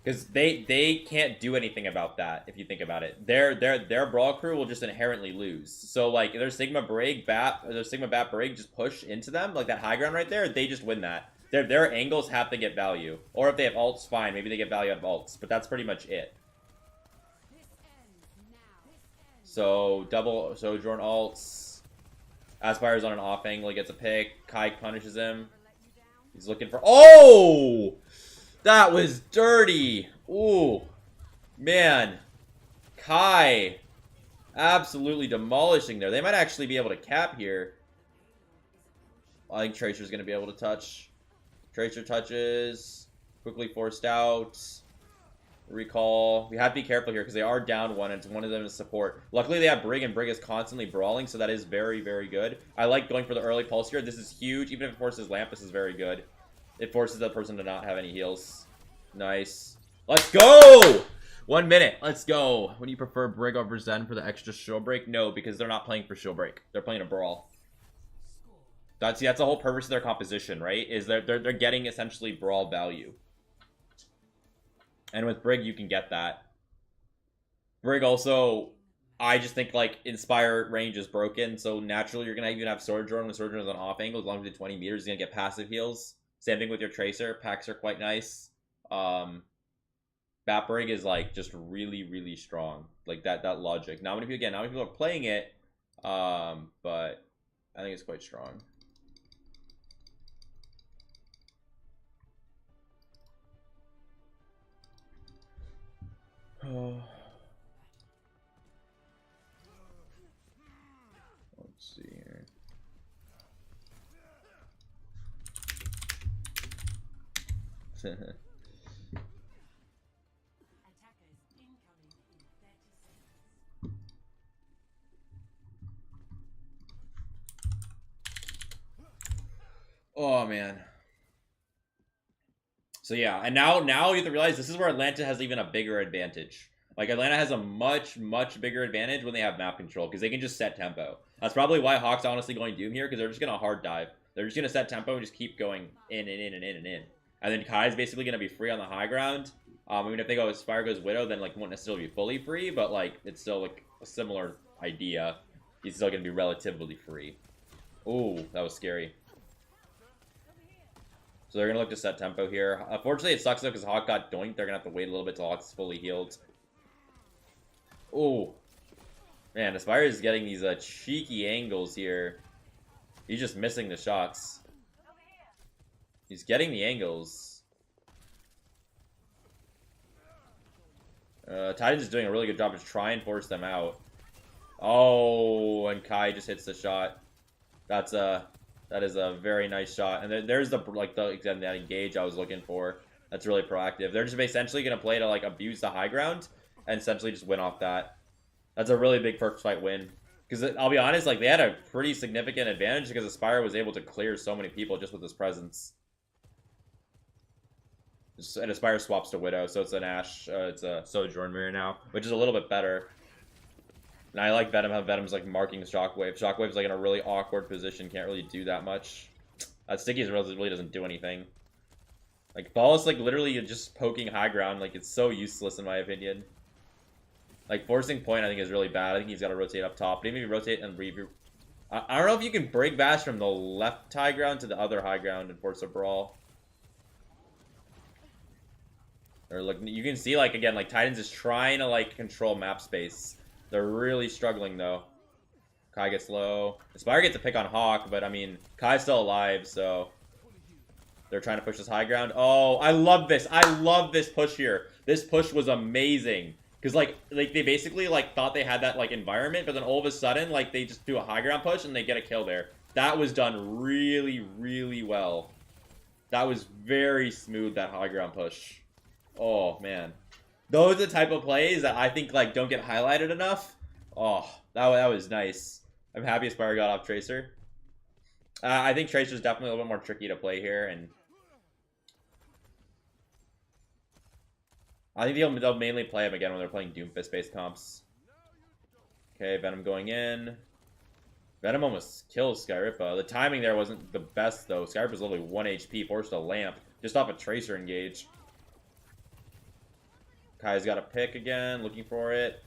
Because they can't do anything about that, if you think about it. Their Brawl crew will just inherently lose. So, like, their Sigma Bat Brig just push into them, like that high ground right there, they just win that. Their angles have to get value. Or if they have ults, fine. Maybe they get value out of ults. But that's pretty much it. So, double Sojourn ults. Aspire's on an off angle. He gets a pick. Kai punishes him. He's looking for... Oh! That was dirty. Ooh. Man. Kai. Absolutely demolishing there. They might actually be able to cap here. I think Tracer's going to be able to touch. Tracer touches. Quickly forced out. Recall. We have to be careful here because they are down one and one of them is support. Luckily they have Brig and Brig is constantly brawling, so that is very, very good. I like going for the early pulse here. This is huge. Even if it forces Lamp, this is very good. It forces the person to not have any heals. Nice. Let's go! 1 minute. Let's go. Would you prefer Brig over Zen for the extra shield break? No, because they're not playing for shield break. They're playing a brawl. That's the whole purpose of their composition, right? Is they're getting essentially brawl value. And with Brig, you can get that. Brig also, I just think, like, Inspire range is broken, so naturally you're going to even have Sojourn when Sojourn is on off angle. As long as it's 20 meters, you're going to get passive heals. Same thing with your Tracer. Packs are quite nice. Bat Brig is, like, just really, really strong. Like, that logic. Not many people are playing it, but I think it's quite strong. Oh. Let's see here. Oh man. So yeah, and now you have to realize this is where Atlanta has even a bigger advantage. Like, Atlanta has a much bigger advantage when they have map control, because they can just set tempo. That's probably why Hawk's honestly going Doom here, because they're just going to hard dive. They're just going to set tempo and just keep going in and in and in and in. And then Kai's basically going to be free on the high ground. I mean, if they go Spire goes Widow, then, like, won't necessarily be fully free, but, like, it's still, like, a similar idea. He's still going to be relatively free. Ooh, that was scary. So they're going to look to set tempo here. Unfortunately, it sucks, though, because Hawk got doinked. They're going to have to wait a little bit till Hawk's fully healed. Ooh. Man, Aspire is getting these cheeky angles here. He's just missing the shots. He's getting the angles. Titan's is doing a really good job to try and force them out. Oh, and Kai just hits the shot. That is a very nice shot. And then there's that engage I was looking for. That's really proactive. They're just essentially going to play to, like, abuse the high ground and essentially just win off that. That's a really big first fight win. Because I'll be honest, like, they had a pretty significant advantage because Aspire was able to clear so many people just with his presence. And Aspire swaps to Widow, so it's an it's a Sojourn mirror now, which is a little bit better. And I like Venom, how Venom's, like, marking Shockwave. Shockwave's, like, in a really awkward position, can't really do that much. Sticky's really doesn't do anything. Like, Ball is, like, literally just poking high ground. Like, it's so useless in my opinion. Like, forcing point, I think, is really bad. I think he's got to rotate up top. But even if you rotate and I don't know if you can break bash from the left high ground to the other high ground and force a brawl. Or, like, you can see, like, again, like, Titans is trying to, like, control map space. They're really struggling, though. Kai gets low. Aspire gets a pick on Hawk, but I mean, Kai's still alive, so they're trying to push this high ground. Oh, I love this. I love this push here. This push was amazing. Because, like they basically, like, thought they had that, like, environment, but then all of a sudden, like, they just do a high ground push and they get a kill there. That was done really, really well. That was very smooth, that high ground push. Oh, man. Those are the type of plays that I think, like, don't get highlighted enough. Oh, that was nice. I'm happy Aspire got off Tracer. I think Tracer's definitely a little bit more tricky to play here, and I think they'll mainly play him again when they're playing Doomfist-based comps. Okay, Venom going in. Venom almost kills Skyripa. The timing there wasn't the best, though. Skyripa's literally 1 HP, forced a lamp, just off a Tracer engage. Kai's got a pick again, looking for it.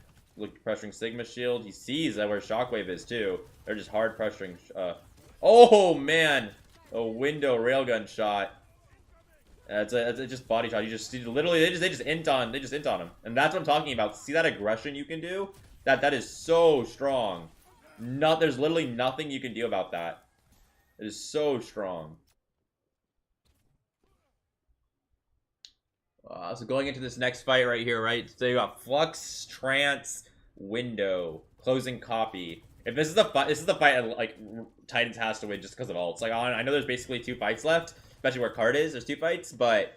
Pressuring Sigma Shield. He sees that where Shockwave is, too. They're just hard pressuring. Oh, man! A window railgun shot. It's just body shot. You just literally they just int on him, and that's what I'm talking about. See that aggression you can do? That is so strong. There's literally nothing you can do about that. It is so strong. So going into this next fight right here, right? So you got Flux, Trance, Window, Closing Copy. If this is the fight, like Titans has to win just because of ults. Like I know there's basically 2 fights left, especially where Card is. There's 2 fights, but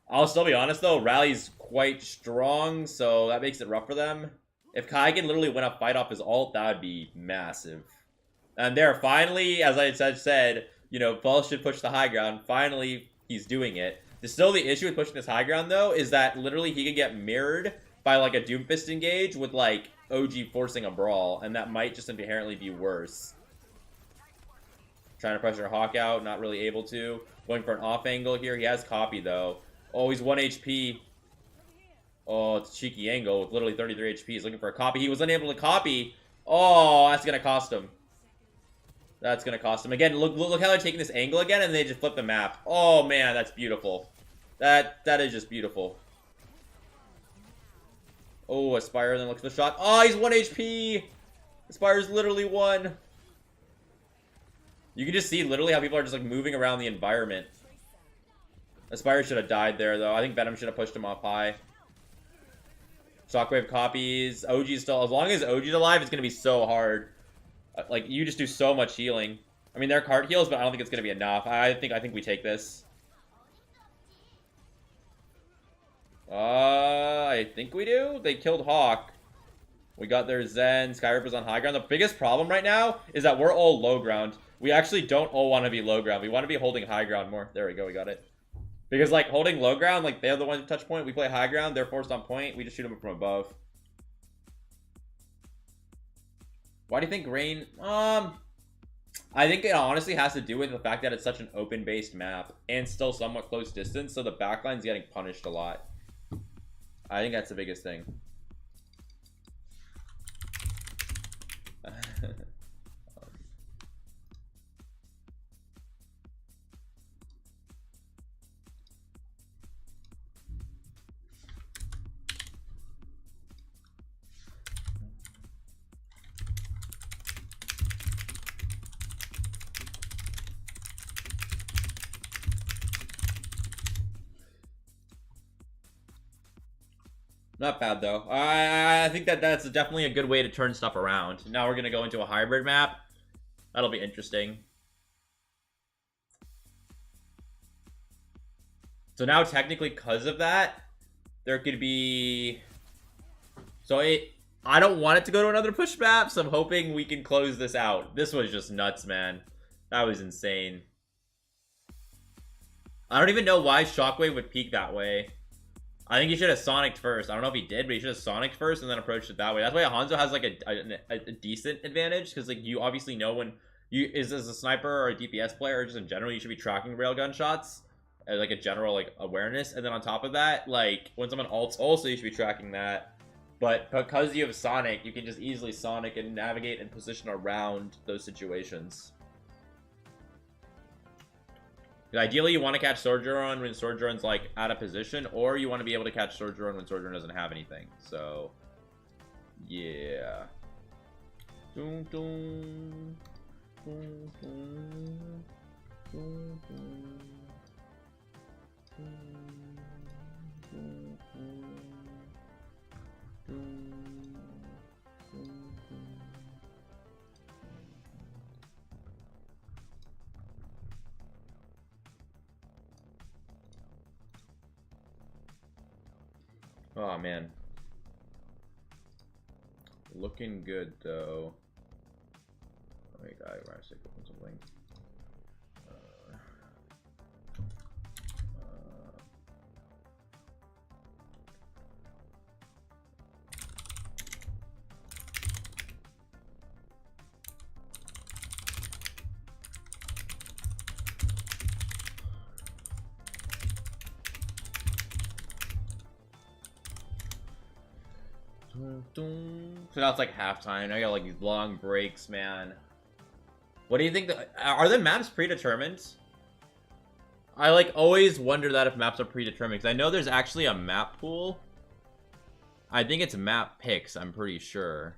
I'll still be honest though. Rally's quite strong, so that makes it rough for them. If Kai can literally win a fight off his ult, that would be massive. And there, finally, as I said, you know, Paul should push the high ground. Finally, he's doing it. Still, the issue with pushing this high ground, though, is that literally he can get mirrored by, like, a Doomfist engage with, like, OG forcing a brawl, and that might just inherently be worse. Trying to pressure Hawk out, not really able to. Going for an off angle here. He has copy, though. Oh, he's 1 HP. Oh, it's a cheeky angle with literally 33 HP. He's looking for a copy. He was unable to copy. Oh, that's going to cost him. That's going to cost him. Again, look how they're taking this angle again, and they just flip the map. Oh, man, that's beautiful. That is just beautiful. Oh, Aspire then looks for the shot. Oh, he's 1 HP. Aspire's literally 1. You can just see literally how people are just, like, moving around the environment. Aspire should have died there, though. I think Venom should have pushed him off high. Shockwave copies. OG's still... As long as OG's alive, it's going to be so hard. Like, you just do so much healing. I mean, they're card heals, but I don't think it's going to be enough. I think we take this. I think we do. They killed Hawk. We got their Zen. Skyripa's on high ground. The biggest problem right now is that we're all low ground. We actually don't all want to be low ground. We want to be holding high ground more. There we go. We got it. Because, like, holding low ground, like, they're the ones who touch point. We play high ground. They're forced on point. We just shoot them from above. Why do you think Rain... I think it honestly has to do with the fact that it's such an open-based map and still somewhat close distance, so the backline's getting punished a lot. I think that's the biggest thing. Not bad, though. I think that's definitely a good way to turn stuff around. Now we're going to go into a hybrid map. That'll be interesting. So now, technically, because of that, there could be... So I don't want it to go to another push map, so I'm hoping we can close this out. This was just nuts, man. That was insane. I don't even know why Shockwave would peek that way. I think he should have Sonicked first. I don't know if he did, but he should have Sonicked first and then approached it that way. That's why Hanzo has like a decent advantage, because like you obviously know when you as a sniper or a DPS player or just in general, you should be tracking railgun shots as like a general like awareness. And then on top of that, like when someone ults, also you should be tracking that. But because you have Sonic, you can just easily Sonic and navigate and position around those situations. Ideally, you want to catch Sojourn when Sojourn's like out of position, or you want to be able to catch Sojourn when Sojourn doesn't have anything. So, yeah. Dun, dun. Dun, dun. Dun, dun. Oh man, looking good though. Oh my god, I want to stick with something. So now it's like halftime. Now you got like these long breaks, man. What do you think? Are the maps predetermined? I like always wonder that if maps are predetermined, because I know there's actually a map pool. I think it's map picks, I'm pretty sure.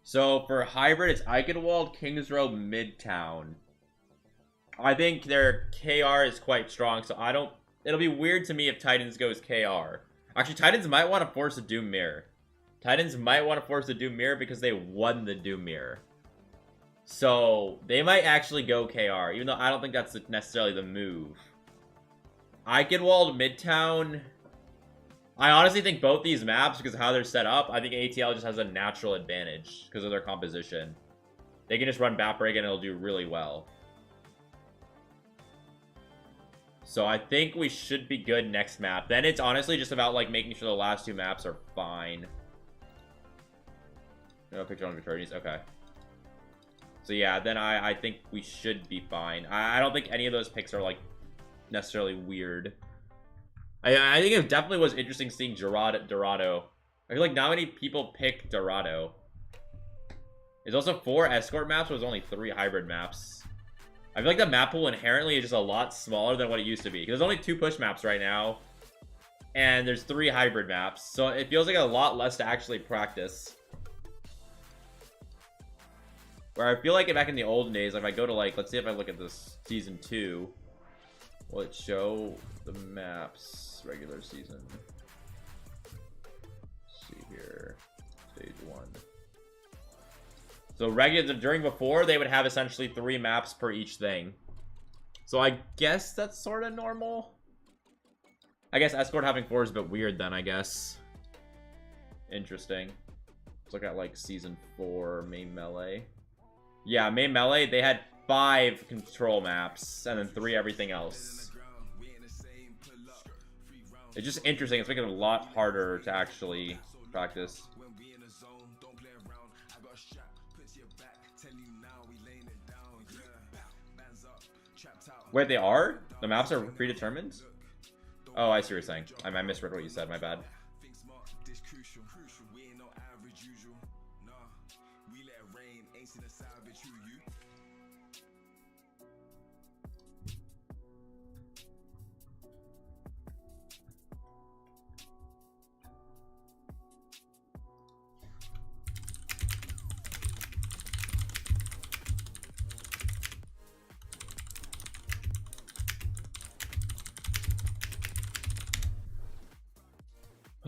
So for hybrid, it's Eichenwald, Kings Row, Midtown. I think their KR is quite strong, so I don't... It'll be weird to me if Titans goes KR. Actually, Titans might want to force a Doom Mirror. Titans might want to force a Doom Mirror because they won the Doom Mirror. So they might actually go KR, even though I don't think that's necessarily the move. Eichenwald, Midtown... I honestly think both these maps, because of how they're set up, I think ATL just has a natural advantage because of their composition. They can just run Batbreak and it'll do really well. So I think we should be good next map. Then it's honestly just about like making sure the last two maps are fine. No picture on Fraternities. Okay. So yeah, then I think we should be fine. I don't think any of those picks are like necessarily weird. I think it definitely was interesting seeing Dorado. I feel like not many people pick Dorado. There's also 4 escort maps, but there's only 3 hybrid maps. I feel like the map pool inherently is just a lot smaller than what it used to be. There's only 2 push maps right now, and there's 3 hybrid maps, so it feels like a lot less to actually practice. Where I feel like back in the olden days, if I go to like, let's see if I look at this season 2, will it show the maps? Regular season. Let's see here. Stage 1. So regular during before they would have essentially 3 maps per each thing. So I guess that's sort of normal. I guess escort having 4 is a bit weird then, I guess. Interesting. Let's look at like season 4 main melee. Yeah, main melee, they had 5 control maps and then 3 everything else. It's just interesting. It's making it a lot harder to actually practice. Wait, they are? The maps are predetermined? Oh, I see what you're saying. I misread what you said. My bad.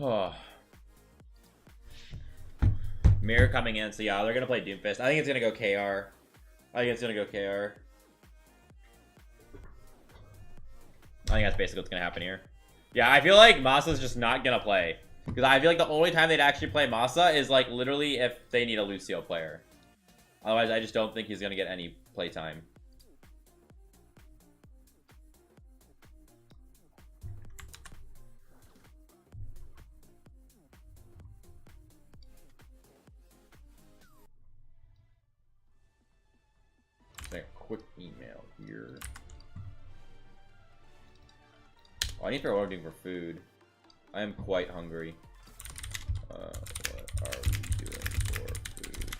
Oh. Mirror coming in, so yeah, they're gonna play Doomfist. I think it's gonna go KR. I think that's basically what's gonna happen here. Yeah, I feel like Masa's just not gonna play. Because I feel like the only time they'd actually play Masa is like literally if they need a Lucio player. Otherwise, I just don't think he's gonna get any playtime. A quick email here. Oh, I need to start ordering for food. I am quite hungry. What are we doing for food?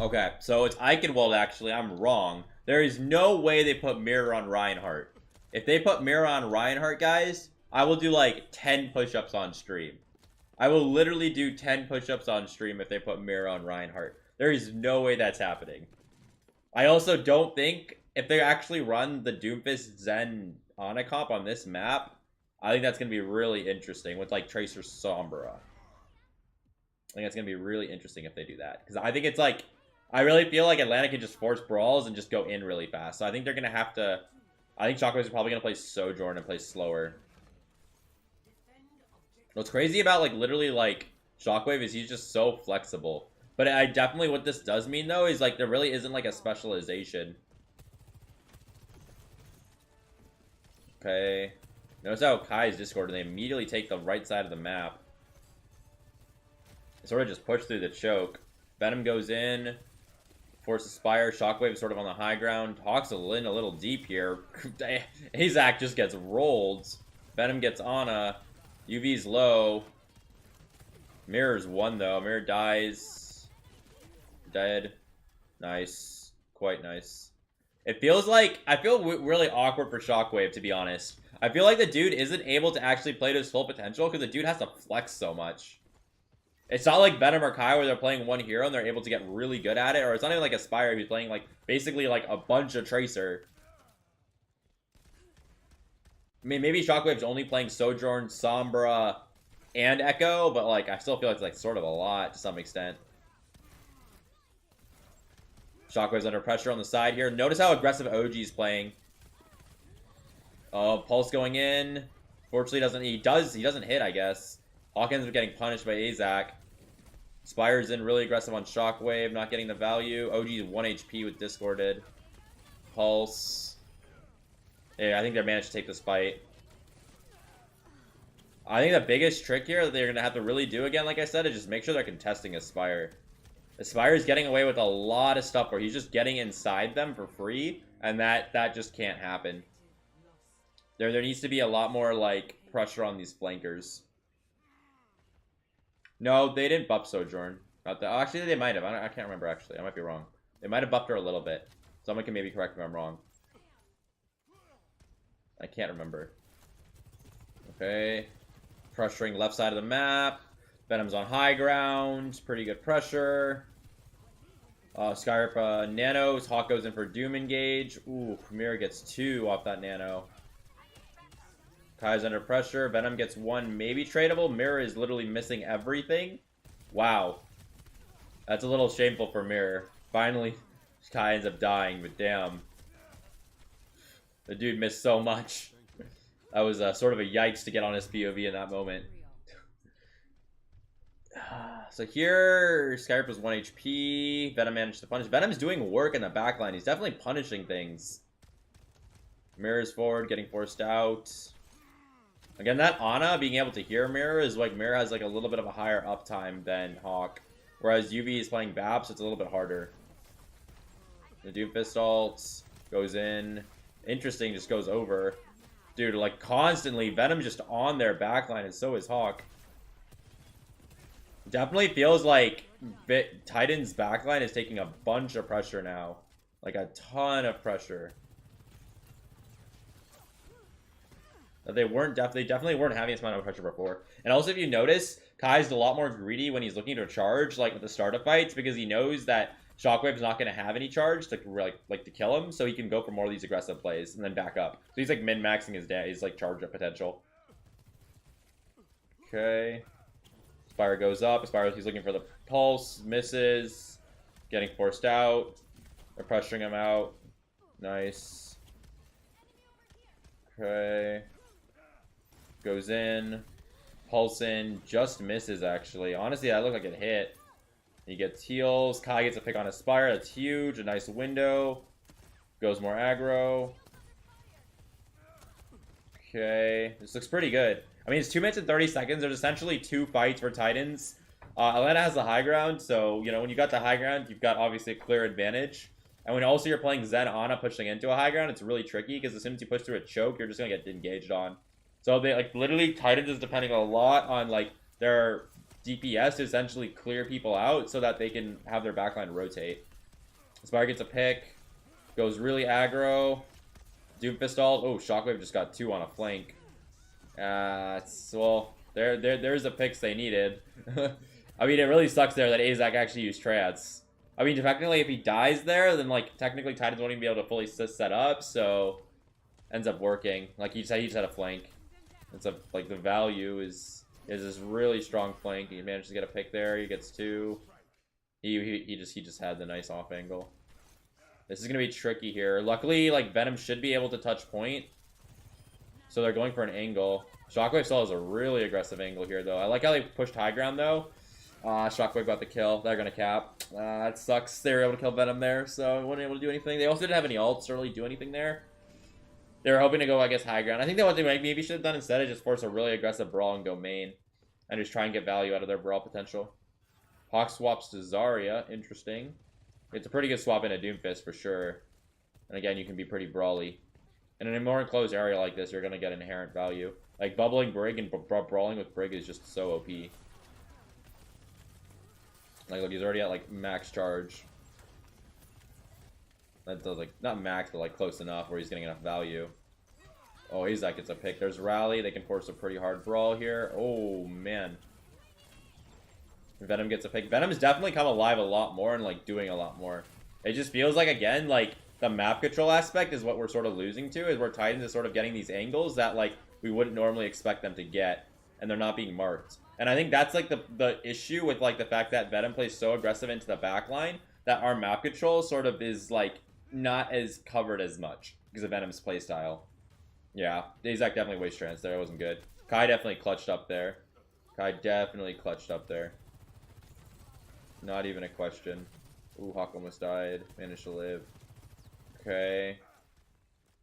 Okay, so it's Eichenwald, actually. I'm wrong. There is no way they put Mirror on Reinhardt. If they put Mirror on Reinhardt, guys, I will do like 10 push-ups on stream. I will literally do 10 push-ups on stream if they put Mirror on Reinhardt. There is no way that's happening. I also don't think if they actually run the Doomfist Zen Ana comp on this map, I think that's going to be really interesting with like Tracer Sombra. I think it's going to be really interesting if they do that. Because I think it's like, I really feel like Atlanta can just force brawls and just go in really fast. So I think they're going to have to, I think Shockwave's probably going to play Sojourn and play slower. What's crazy about like literally like Shockwave is he's just so flexible. But I definitely, what this does mean though is like there really isn't like a specialization. Okay. Notice how Kai's Discord and they immediately take the right side of the map. They sort of just push through the choke. Venom goes in. Forces Spire. Shockwave sort of on the high ground. Hawk's in a little deep here. Azak just gets rolled. Venom gets Ana. UV's low. Mirror's one though. Mirror dies. Dead. Nice. Quite nice. It feels like, I feel really awkward for Shockwave, to be honest. I feel like the dude isn't able to actually play to his full potential because the dude has to flex so much. It's not like Venom or Kai where they're playing one hero and they're able to get really good at it, or it's not even like Aspire who's playing like basically like a bunch of Tracer. I mean, maybe Shockwave's only playing Sojourn, Sombra, and Echo, but like I still feel like it's like sort of a lot to some extent. Shockwave's under pressure on the side here. Notice how aggressive OG's playing. Pulse going in. Fortunately, he doesn't hit, I guess. Hawkins is getting punished by Azak. Spire's in really aggressive on Shockwave, not getting the value. OG's 1 HP with Discorded. Pulse. Yeah, I think they managed to take this fight. I think the biggest trick here that they're going to have to really do again, like I said, is just make sure they're contesting Aspire. Aspire is getting away with a lot of stuff where he's just getting inside them for free, and that just can't happen. There needs to be a lot more, like, pressure on these flankers. No, they didn't buff Sojourn. Actually, they might have. I can't remember, actually. I might be wrong. They might have buffed her a little bit. Someone can maybe correct me if I'm wrong. I can't remember. Okay. Pressuring left side of the map. Venom's on high ground. Pretty good pressure. Skyripa nanos. Hawk goes in for Doom engage. Ooh, Premier gets 2 off that nano. Kai's under pressure. Venom gets 1, maybe tradable. Mirror is literally missing everything. Wow. That's a little shameful for Mirror. Finally, Kai ends up dying, but damn. The dude missed so much. That was sort of a yikes to get on his POV in that moment. So here, Skyripa was 1 HP. Venom managed to punish. Venom's doing work in the backline. He's definitely punishing things. Mirror's forward, getting forced out. Again, that Ana being able to hear Mirror is like Mirror has like a little bit of a higher uptime than Hawk. Whereas UV is playing BAP, so it's a little bit harder. The Doomfist ult goes in. Interesting, just goes over. Dude, like constantly, Venom just on their backline, and so is Hawk. Definitely feels like Titan's backline is taking a bunch of pressure now. Like a ton of pressure. They definitely weren't having this amount of pressure before. And also, if you notice, Kai's a lot more greedy when he's looking to charge, like with the start of fights, because he knows that Shockwave's not going to have any charge to like to kill him, so he can go for more of these aggressive plays and then back up. So he's like min-maxing his like charge up potential. Okay. Spire goes up. Spire, he's looking for the pulse, misses, getting forced out. They're pressuring him out. Nice. Okay. Goes in. Pulse in. Just misses, actually. Honestly, that looked like it hit. He gets heals. Kai gets a pick on Aspire. That's huge. A nice window. Goes more aggro. Okay. This looks pretty good. I mean, it's 2 minutes and 30 seconds. There's essentially 2 fights for Titans. Atlanta has the high ground, so, you know, when you got the high ground, you've got, obviously, a clear advantage. And when also you're playing Zen Ana pushing into a high ground, it's really tricky, because as soon as you push through a choke, you're just going to get engaged on. So, they, like, literally, Titans is depending a lot on, like, their DPS to essentially clear people out so that they can have their backline rotate. Spire gets a pick. Goes really aggro. Doomfist ult. Oh, Shockwave just got 2 on a flank. Well, there's the picks they needed. I mean, it really sucks there that Azak actually used trance. I mean, technically, if he dies there, then, like, technically Titans won't even be able to fully set up, so ends up working. Like, he just had a flank. It's a, like, the value is this really strong flank. He managed to get a pick there. He gets 2. He just had the nice off angle. This is gonna be tricky here. Luckily, like, Venom should be able to touch point, so they're going for an angle. Shockwave still has a really aggressive angle here, though. I like how they pushed high ground, though. Shockwave got the kill. They're gonna cap. That sucks. They were able to kill Venom there, so they weren't able to do anything. They also didn't have any ults to really do anything there. They were hoping to go, I guess, high ground. I think that what they maybe should have done instead is just force a really aggressive brawl and go main, and just try and get value out of their brawl potential. Hawk swaps to Zarya. Interesting. It's a pretty good swap in a Doomfist for sure. And again, you can be pretty brawly. And in a more enclosed area like this, you're going to get inherent value. Like, bubbling Brig and brawling with Brig is just so OP. Like, look, he's already at, like, max charge. That does, like, not max, but, like, close enough where he's getting enough value. Oh, Azak gets a pick. There's Rally. They can force a pretty hard brawl here. Oh, man. Venom gets a pick. Venom's definitely come alive a lot more and, like, doing a lot more. It just feels like, again, like, the map control aspect is what we're sort of losing to, is where Titans is sort of getting these angles that, like, we wouldn't normally expect them to get, and they're not being marked. And I think that's, like, the issue with, like, the fact that Venom plays so aggressive into the backline that our map control sort of is, like, not as covered as much because of Venom's playstyle. Yeah, Azak definitely waste trance there. It wasn't good. Kai definitely clutched up there. Not even a question. Ooh, Hawk almost died. Managed to live. Okay.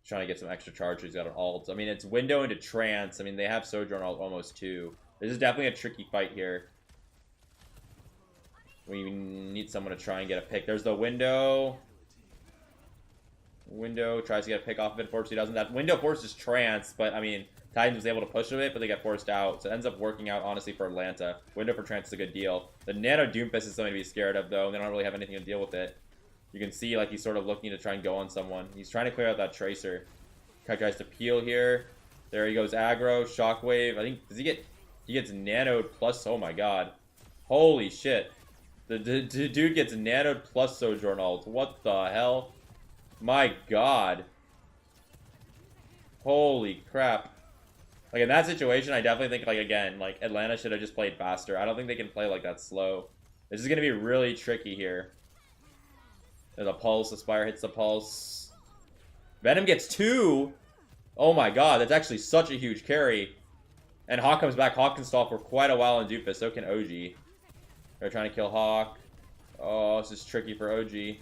Trying to get some extra charge. He's got an ult. I mean, it's window into trance. I mean, they have Sojourn ult almost too. This is definitely a tricky fight here. We need someone to try and get a pick. There's the window. Window tries to get a pick off of it. Unfortunately, doesn't. That window forces trance, but I mean, Titans was able to push a bit, but they get forced out. So it ends up working out, honestly, for Atlanta. Window for trance is a good deal. The Nano Doomfist is something to be scared of, though, and they don't really have anything to deal with it. You can see, like, he's sort of looking to try and go on someone. He's trying to clear out that Tracer. Kai tries to peel here. There he goes, aggro, Shockwave. I think, does he get... He gets nanoed plus... Oh, my God. Holy shit. The dude gets nanoed plus Sojourn ult. What the hell? My God. Holy crap. Like, in that situation, I definitely think, like, again, like, Atlanta should have just played faster. I don't think they can play like that slow. This is going to be really tricky here. There's a pulse. The Spire hits the pulse. Venom gets 2. Oh my God, that's actually such a huge carry. And Hawk comes back. Hawk can stall for quite a while in Doofus. So can OG. They're trying to kill Hawk. Oh, this is tricky for OG.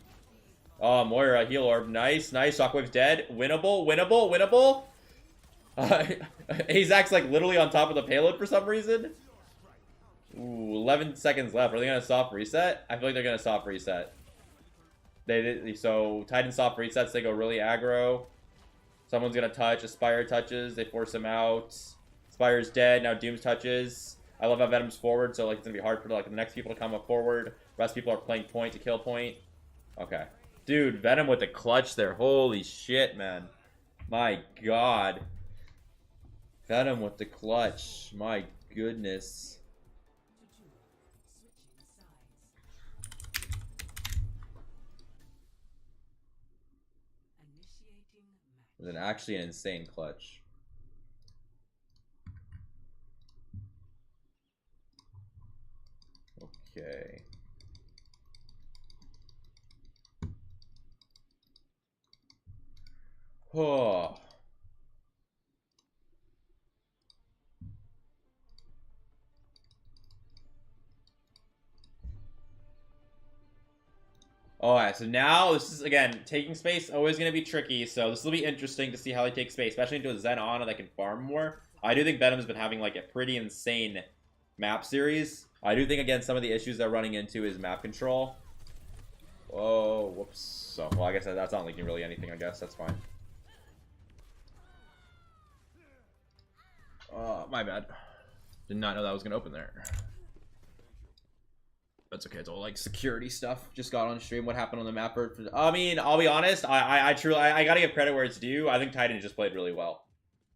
Oh, Moira, heal orb. Nice, nice. Shockwave's dead. Winnable, winnable, winnable. Azak's like literally on top of the payload for some reason. Ooh, 11 seconds left. Are they going to soft reset? I feel like they're going to soft reset. So Titan soft resets. They go really aggro. Someone's going to touch. Aspire touches. They force him out. Aspire's dead. Now Doom's touches. I love how Venom's forward, so like it's going to be hard for like the next people to come up forward. Rest people are playing point to kill point. Okay. Dude, Venom with the clutch there. Holy shit, man. My God. Venom with the clutch. My goodness. It was actually an insane clutch. Okay. Oh. Alright, so now this is, again, taking space always going to be tricky, so this will be interesting to see how they take space, especially into a Zen Ana that can farm more. I do think Venom's been having, like, a pretty insane map series. I do think, again, some of the issues they're running into is map control. Oh, whoops. So, well, I guess that's not leaking really anything, I guess. That's fine. My bad. Did not know that was going to open there. That's okay. It's all like security stuff. Just got on stream. What happened on the map? I mean, I'll be honest. I truly I gotta give credit where it's due. I think Titan just played really well.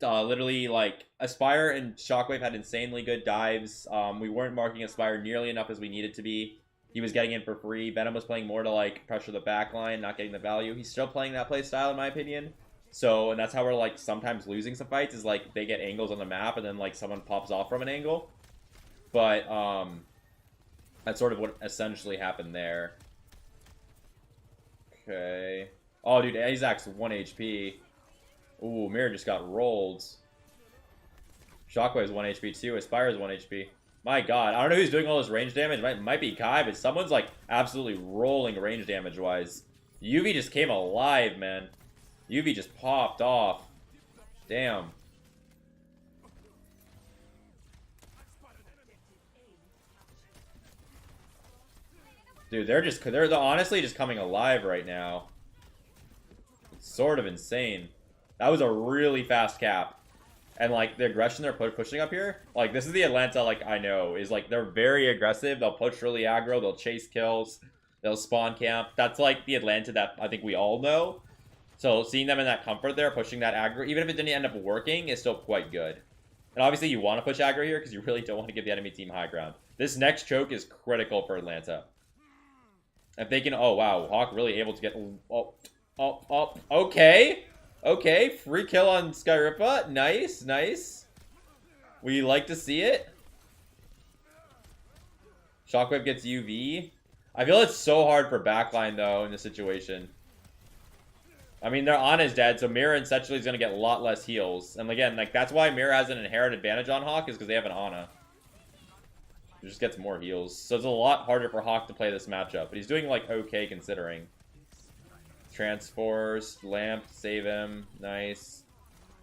Literally, like, Aspire and Shockwave had insanely good dives. We weren't marking Aspire nearly enough as we needed to be. He was getting in for free. Venom was playing more to, like, pressure the backline, not getting the value. He's still playing that play style, in my opinion. So, and that's how we're, like, sometimes losing some fights, is, like, they get angles on the map, and then, like, someone pops off from an angle. But, that's sort of what essentially happened there. Okay. Oh, dude, Isaac's 1 HP. Ooh, Mirror just got rolled. Shockwave's 1 HP too. Aspire's 1 HP. My god, I don't know who's doing all this range damage. Might be Kai, but someone's like absolutely rolling range damage wise. UV just came alive, man. UV just popped off. Damn. Dude, they're honestly just coming alive right now. It's sort of insane. That was a really fast cap. And, like, the aggression they're pushing up here, like, this is the Atlanta, like, I know, is, like, they're very aggressive. They'll push really aggro. They'll chase kills. They'll spawn camp. That's, like, the Atlanta that I think we all know. So, seeing them in that comfort there, pushing that aggro, even if it didn't end up working, is still quite good. And, obviously, you want to push aggro here because you really don't want to give the enemy team high ground. This next choke is critical for Atlanta. If they can... Oh, wow. Hawk really able to get... Oh, okay. Okay, free kill on Skyripa. Nice, nice. We like to see it. Shockwave gets UV. I feel it's so hard for backline, though, in this situation. I mean, their Ana's dead, so Mirror essentially is going to get a lot less heals. And again, like, that's why Mirror has an inherent advantage on Hawk, is because they have an Ana. He just gets more heals. So it's a lot harder for Hawk to play this matchup. But he's doing, like, okay considering. Transforce, Lamp, save him. Nice.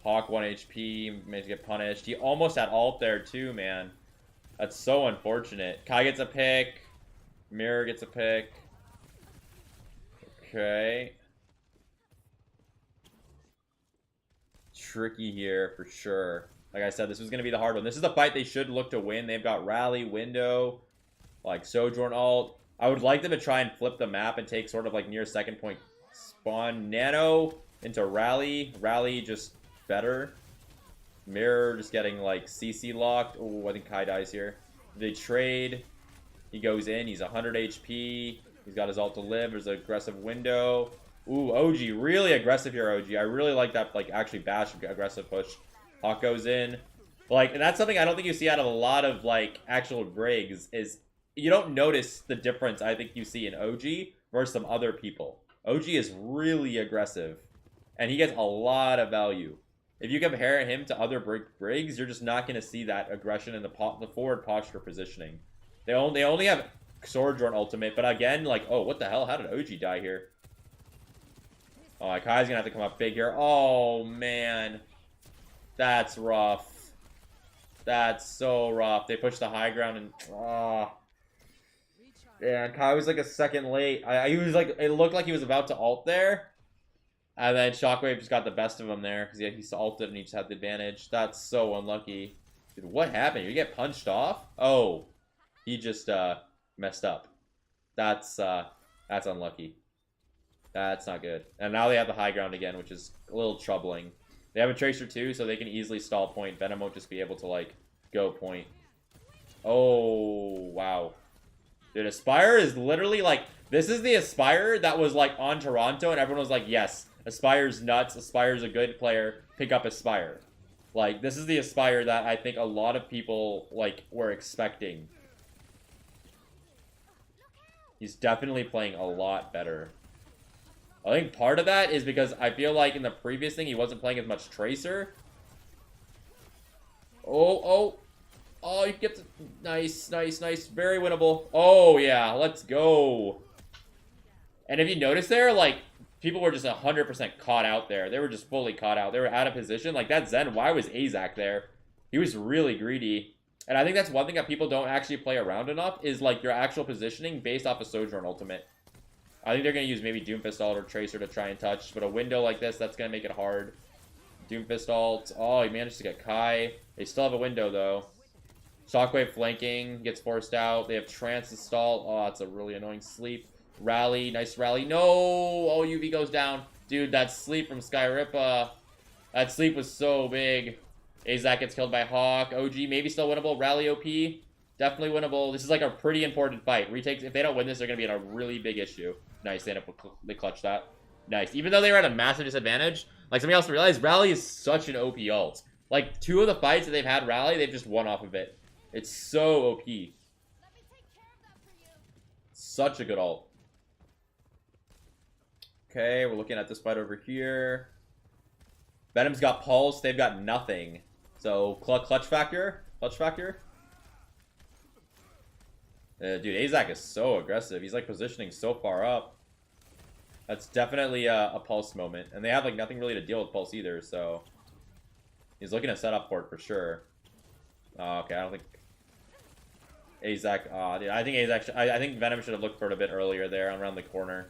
Hawk 1 HP, managed to get punished. He almost had ult there too, man. That's so unfortunate. Kai gets a pick. Mirror gets a pick. Okay. Tricky here for sure. Like I said, this was going to be the hard one. This is the fight they should look to win. They've got Rally, Window, like Sojourn ult. I would like them to try and flip the map and take sort of like near second point spawn. Nano into Rally. Rally just better. Mirror just getting like CC locked. Oh, I think Kai dies here. They trade. He goes in. He's 100 HP. He's got his ult to live. There's an aggressive Window. Ooh, OG. Really aggressive here, OG. I really like that, like, actually bash aggressive push. Hawk goes in. Like, and that's something I don't think you see out of a lot of, like, actual Brigs, is you don't notice the difference I think you see in OG versus some other people. OG is really aggressive, and he gets a lot of value. If you compare him to other Brigs, you're just not going to see that aggression in the forward posture positioning. They only have Sojourn ultimate, but again, like, oh, what the hell? How did OG die here? Oh, Kai's going to have to come up big here. Oh, man. That's rough. That's so rough. They pushed the high ground and... Yeah, and Kai was like a second late. He was like... It looked like he was about to ult there. And then Shockwave just got the best of him there. Because he ulted and he just had the advantage. That's so unlucky. Dude, what happened? You get punched off? Oh. He just messed up. That's unlucky. That's not good. And now they have the high ground again, which is a little troubling. They have a Tracer too, so they can easily stall point. Venom won't just be able to, like, go point. Oh, wow. Dude, Aspire is literally, like... This is the Aspire that was, like, on Toronto, and everyone was like, yes, Aspire's nuts. Aspire's a good player. Pick up Aspire. Like, this is the Aspire that I think a lot of people, like, were expecting. He's definitely playing a lot better. I think part of that is because I feel like in the previous thing, he wasn't playing as much Tracer. Oh, you get to... Nice. Very winnable. Oh, yeah, let's go. And if you notice there, like, people were just 100% caught out there. They were just fully caught out. They were out of position. Like, that Zen, why was Azak there? He was really greedy. And I think that's one thing that people don't actually play around enough, is, like, your actual positioning based off of Sojourn ultimate. I think they're going to use maybe Doomfist ult or Tracer to try and touch, but a Window like this, that's going to make it hard. Doomfist ult. Oh, he managed to get Kai. They still have a Window, though. Shockwave flanking, gets forced out. They have trance installed. Oh, that's a really annoying sleep. Rally, nice rally. No! Oh, UV goes down. Dude, that sleep from Skyrippa. That sleep was so big. Azak gets killed by Hawk. OG, maybe still winnable. Rally OP, definitely winnable. This is like a pretty important fight. Retakes, if they don't win this, they're going to be in a really big issue. Nice, they clutch that. Nice. Even though they were at a massive disadvantage, like something else to realize, Rally is such an OP ult. Like, 2 of the fights that they've had Rally, they've just won off of it. It's so OP. Such a good ult. Okay, we're looking at this fight over here. Venom's got Pulse, they've got nothing. So, clutch factor? Clutch factor? Dude, Azak is so aggressive. He's, like, positioning so far up. That's definitely a Pulse moment. And they have, like, nothing really to deal with Pulse either, so... He's looking to set up for it for sure. Oh, okay, I don't think... Azak, dude, I think Azak I think Venom should have looked for it a bit earlier there around the corner.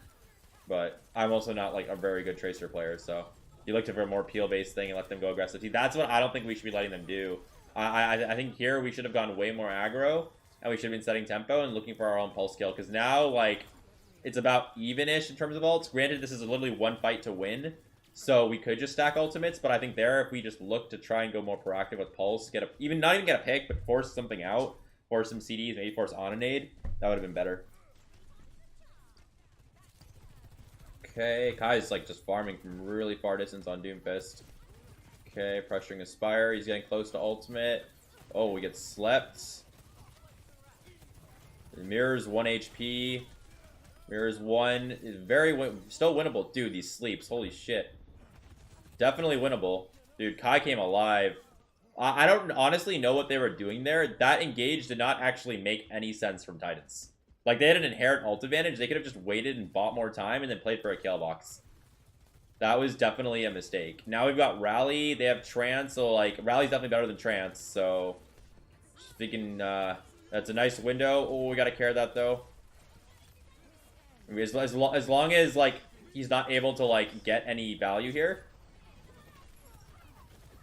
But I'm also not, like, a very good Tracer player, so... He looked for a more peel-based thing and let them go aggressive. See, that's what I don't think we should be letting them do. I think here we should have gone way more aggro, and we should have been setting tempo and looking for our own pulse kill. Because now, like, it's about even-ish in terms of ults. Granted, this is literally one fight to win, so we could just stack ultimates. But I think there, if we just look to try and go more proactive with pulse, not even get a pick, but force something out, force some CDs, maybe force on a nade, that would have been better. Okay, Kai's like just farming from really far distance on Doomfist. Okay, pressuring Aspire. He's getting close to ultimate. Oh, we get slept. Mirror's 1 HP. Mirror's 1 is still winnable. Dude, these sleeps. Holy shit. Definitely winnable. Dude, Kai came alive. I don't honestly know what they were doing there. That engage did not actually make any sense from Titans. Like, they had an inherent ult advantage. They could have just waited and bought more time and then played for a kill box. That was definitely a mistake. Now we've got Rally. They have Trance, so, like, Rally's definitely better than Trance, so... Just thinking, that's a nice window. Oh, we gotta care that, though. I mean, as long as, like, he's not able to, like, get any value here.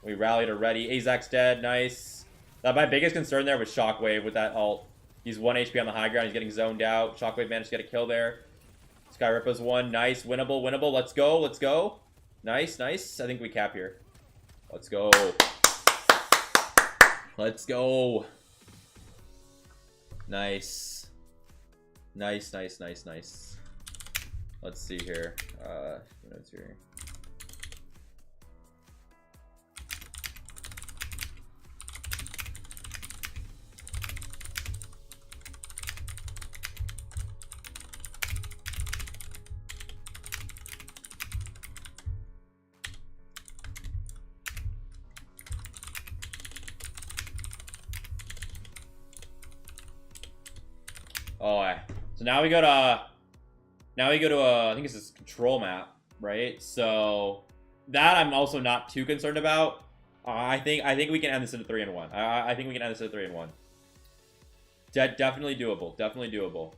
We rallied already. Azak's dead. Nice. My biggest concern there was Shockwave with that ult. He's 1 HP on the high ground. He's getting zoned out. Shockwave managed to get a kill there. Skyrippa's 1. Nice. Winnable. Winnable. Let's go. Let's go. Nice. Nice. I think we cap here. Let's go. Let's go. Nice. Nice. Nice. Nice. Nice. Let's see here. Notes here. Oh, so now we go to I think it's this control map, right? So that I'm also not too concerned about. I think we can end this in a 3-1. I think we can end this in a 3-1. Definitely doable. Definitely doable.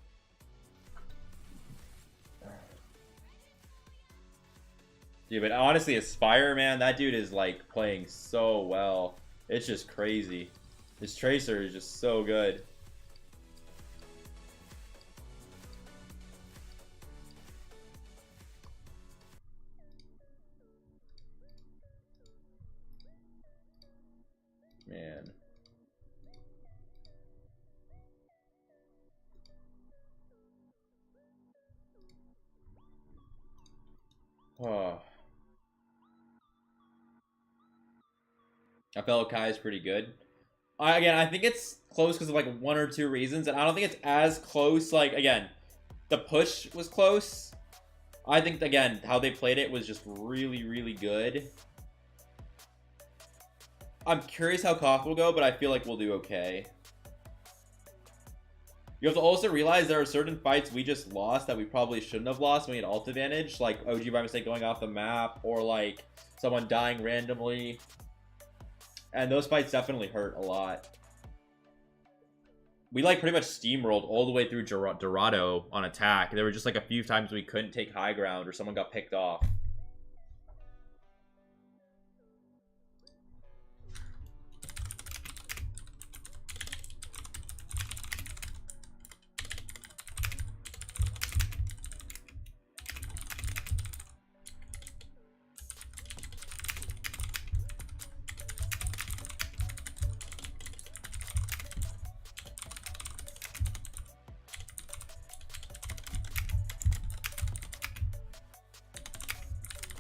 Yeah, but honestly, Aspire, man, that dude is like playing so well. It's just crazy. His Tracer is just so good. Man. Oh. I felt Kai is pretty good. Again, I think it's close because of like 1 or 2 reasons, and I don't think it's as close. Like, again, the push was close. I think, again, how they played it was just really, really good. I'm curious how Koff will go, but I feel like we'll do okay. You have to also realize there are certain fights we just lost that we probably shouldn't have lost when we had ult advantage, like OG by mistake going off the map, or like someone dying randomly. And those fights definitely hurt a lot. We like pretty much steamrolled all the way through Dorado on attack. There were just like a few times we couldn't take high ground or someone got picked off.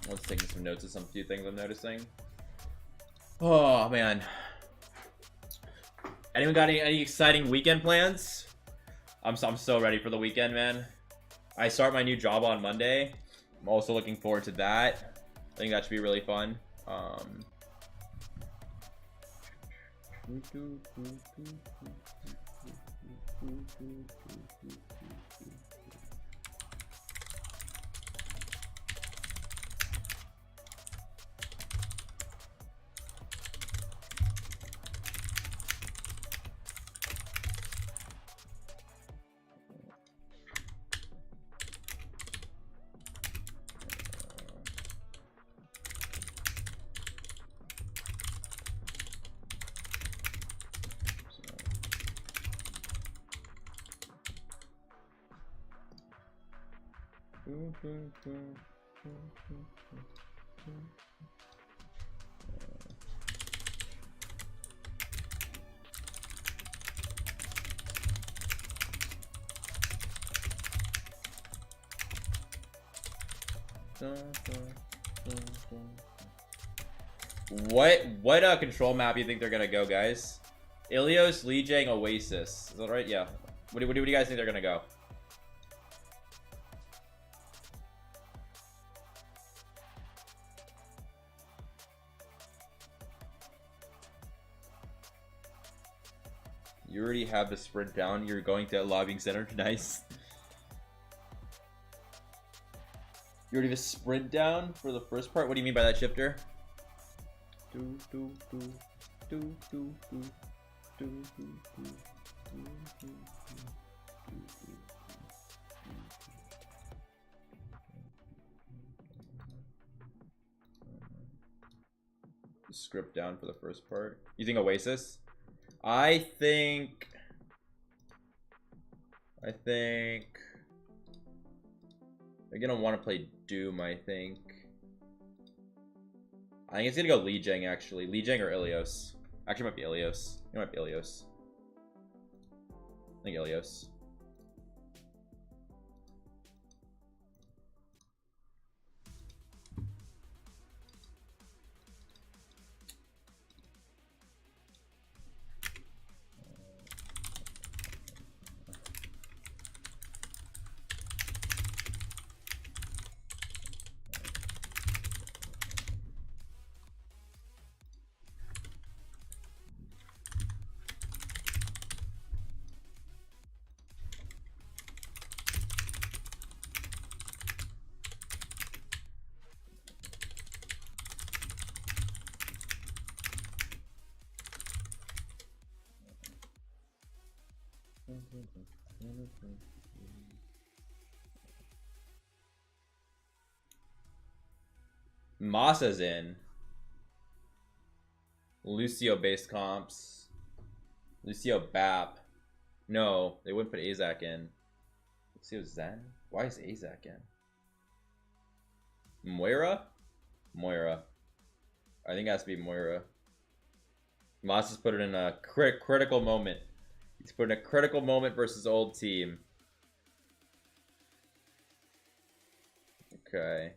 Let's take some notes of some few things I'm noticing. Oh man. Anyone got any exciting weekend plans? I'm so ready for the weekend, man. I start my new job on Monday. I'm also looking forward to that. I think that should be really fun. What control map do you think they're gonna go, guys? Ilios, Lijiang, Oasis. Is that right? Yeah. What do you guys think they're gonna go? You already have the sprint down. You're going to lobbying center. Nice. You already have a sprint down for the first part? What do you mean by that, Shifter? Script down for the first part. You think Oasis? I think they're gonna want to play Doom. I think it's gonna go Lijiang, actually. Lijiang or Ilios. Actually, it might be Ilios. It might be Ilios. I think Ilios. Masa's in. Lucio based comps. Lucio Bap. No, they wouldn't put Azak in. Lucio Zen? Why is Azak in? Moira? Moira. I think it has to be Moira. Masa's put it in a critical moment. He's put in a critical moment versus old team. Okay.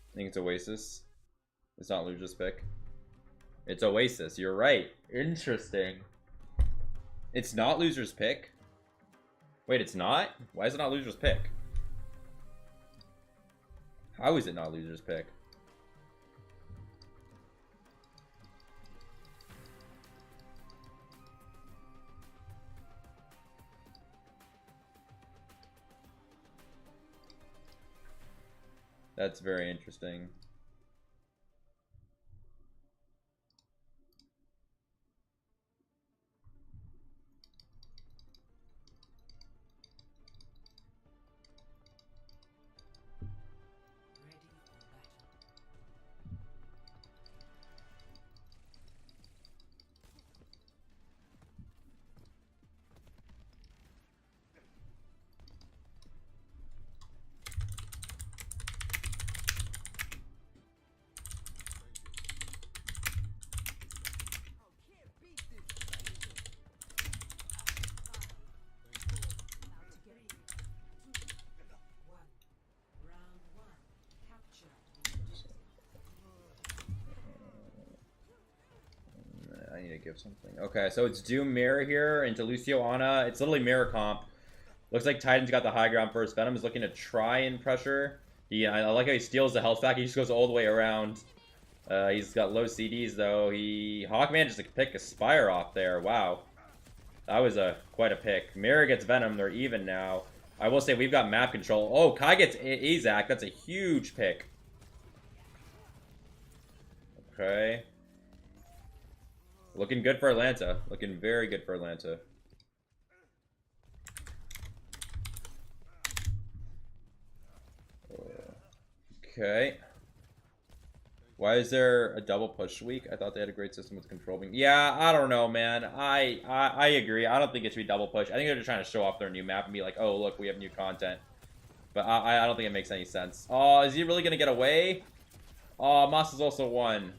I think it's Oasis. It's not Luja's pick. It's Oasis. You're right. Interesting. It's not Loser's pick. Wait, it's not? Why is it not loser's pick? How is it not loser's pick? That's very interesting. I need to give something. Okay, so it's Doom Mirror here into Lucio Ana. It's literally mirror comp. Looks like Titan's got the high ground first. Venom is looking to try and pressure. I like how he steals the health back. He just goes all the way around. He's got low CDs though. Hawkman just pick a Spire off there. Wow, that was quite a pick. Mirror gets Venom. They're even now. I will say we've got map control. Oh, Kai gets Azak. That's a huge pick. Okay. Looking good for Atlanta. Looking very good for Atlanta. Okay. Why is there a double push week? I thought they had a great system with control being. Yeah, I don't know, man. I agree. I don't think it should be double push. I think they're just trying to show off their new map and be like, oh, look, we have new content. But I don't think it makes any sense. Oh, is he really going to get away? Oh, Moss is also one.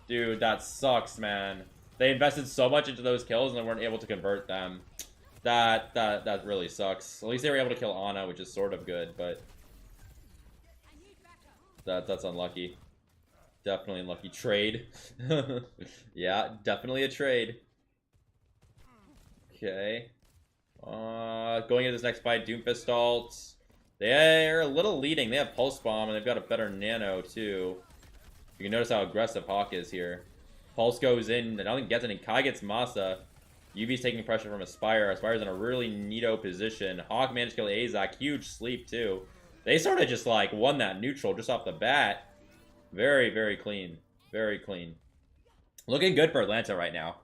Dude, that sucks, man. They invested so much into those kills and they weren't able to convert them. That really sucks. At least they were able to kill Ana, which is sort of good, but that's unlucky. Definitely unlucky. Trade. Yeah, definitely a trade. Okay. Going into this next fight, Doomfist ults. They're a little leading. They have Pulse Bomb and they've got a better Nano too. You can notice how aggressive Hawk is here. Pulse goes in, and I don't think gets any. Kai gets Masa. UV's taking pressure from Aspire. Aspire's in a really neato position. Hawk managed to kill Azak. Huge sleep, too. They sort of just, like, won that neutral just off the bat. Very, very clean. Very clean. Looking good for Atlanta right now.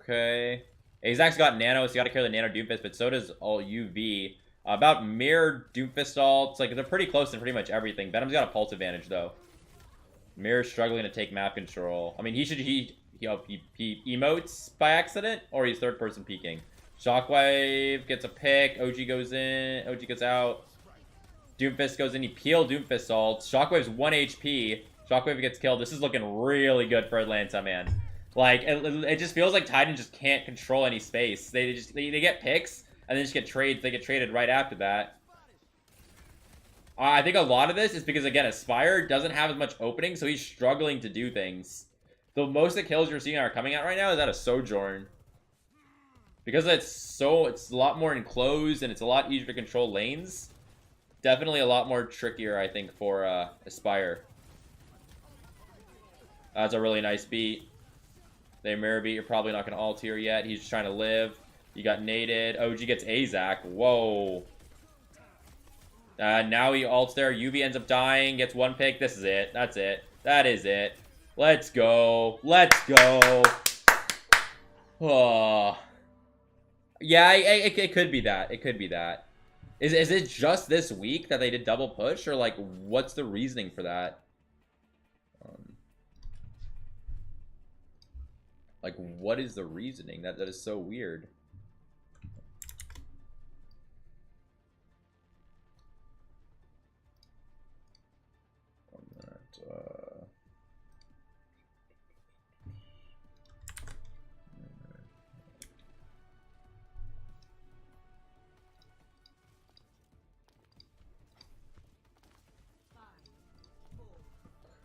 Okay. Azak's got Nano, so you gotta carry the Nano Doomfist, but so does all UV. About Mirror, Doomfist ults, like, they're pretty close in pretty much everything. Venom's got a pulse advantage, though. Mirror's struggling to take map control. I mean, he emotes by accident, or he's third-person peeking. Shockwave gets a pick. OG goes in. OG gets out. Doomfist goes in. He peeled Doomfist ults. Shockwave's 1 HP. Shockwave gets killed. This is looking really good for Atlanta, man. Like, it just feels like Titan just can't control any space. They get picks, and then just get trades. They get traded right after that. I think a lot of this is because, again, Aspire doesn't have as much opening, so he's struggling to do things. The most of the kills you're seeing are coming out right now is out of Sojourn. Because it's a lot more enclosed and it's a lot easier to control lanes. Definitely a lot more trickier, I think, for Aspire. That's a really nice beat. They mirror beat. You're probably not going to ult here yet. He's just trying to live. You got naded. OG gets Azak. Whoa. Now he ults there. UV ends up dying. Gets one pick. This is it. That's it. That is it. Let's go. Let's go. Oh. Yeah, it could be that. It could be that. Is it just this week that they did double push? Or, like, what's the reasoning for that? Like, what is the reasoning? That is so weird.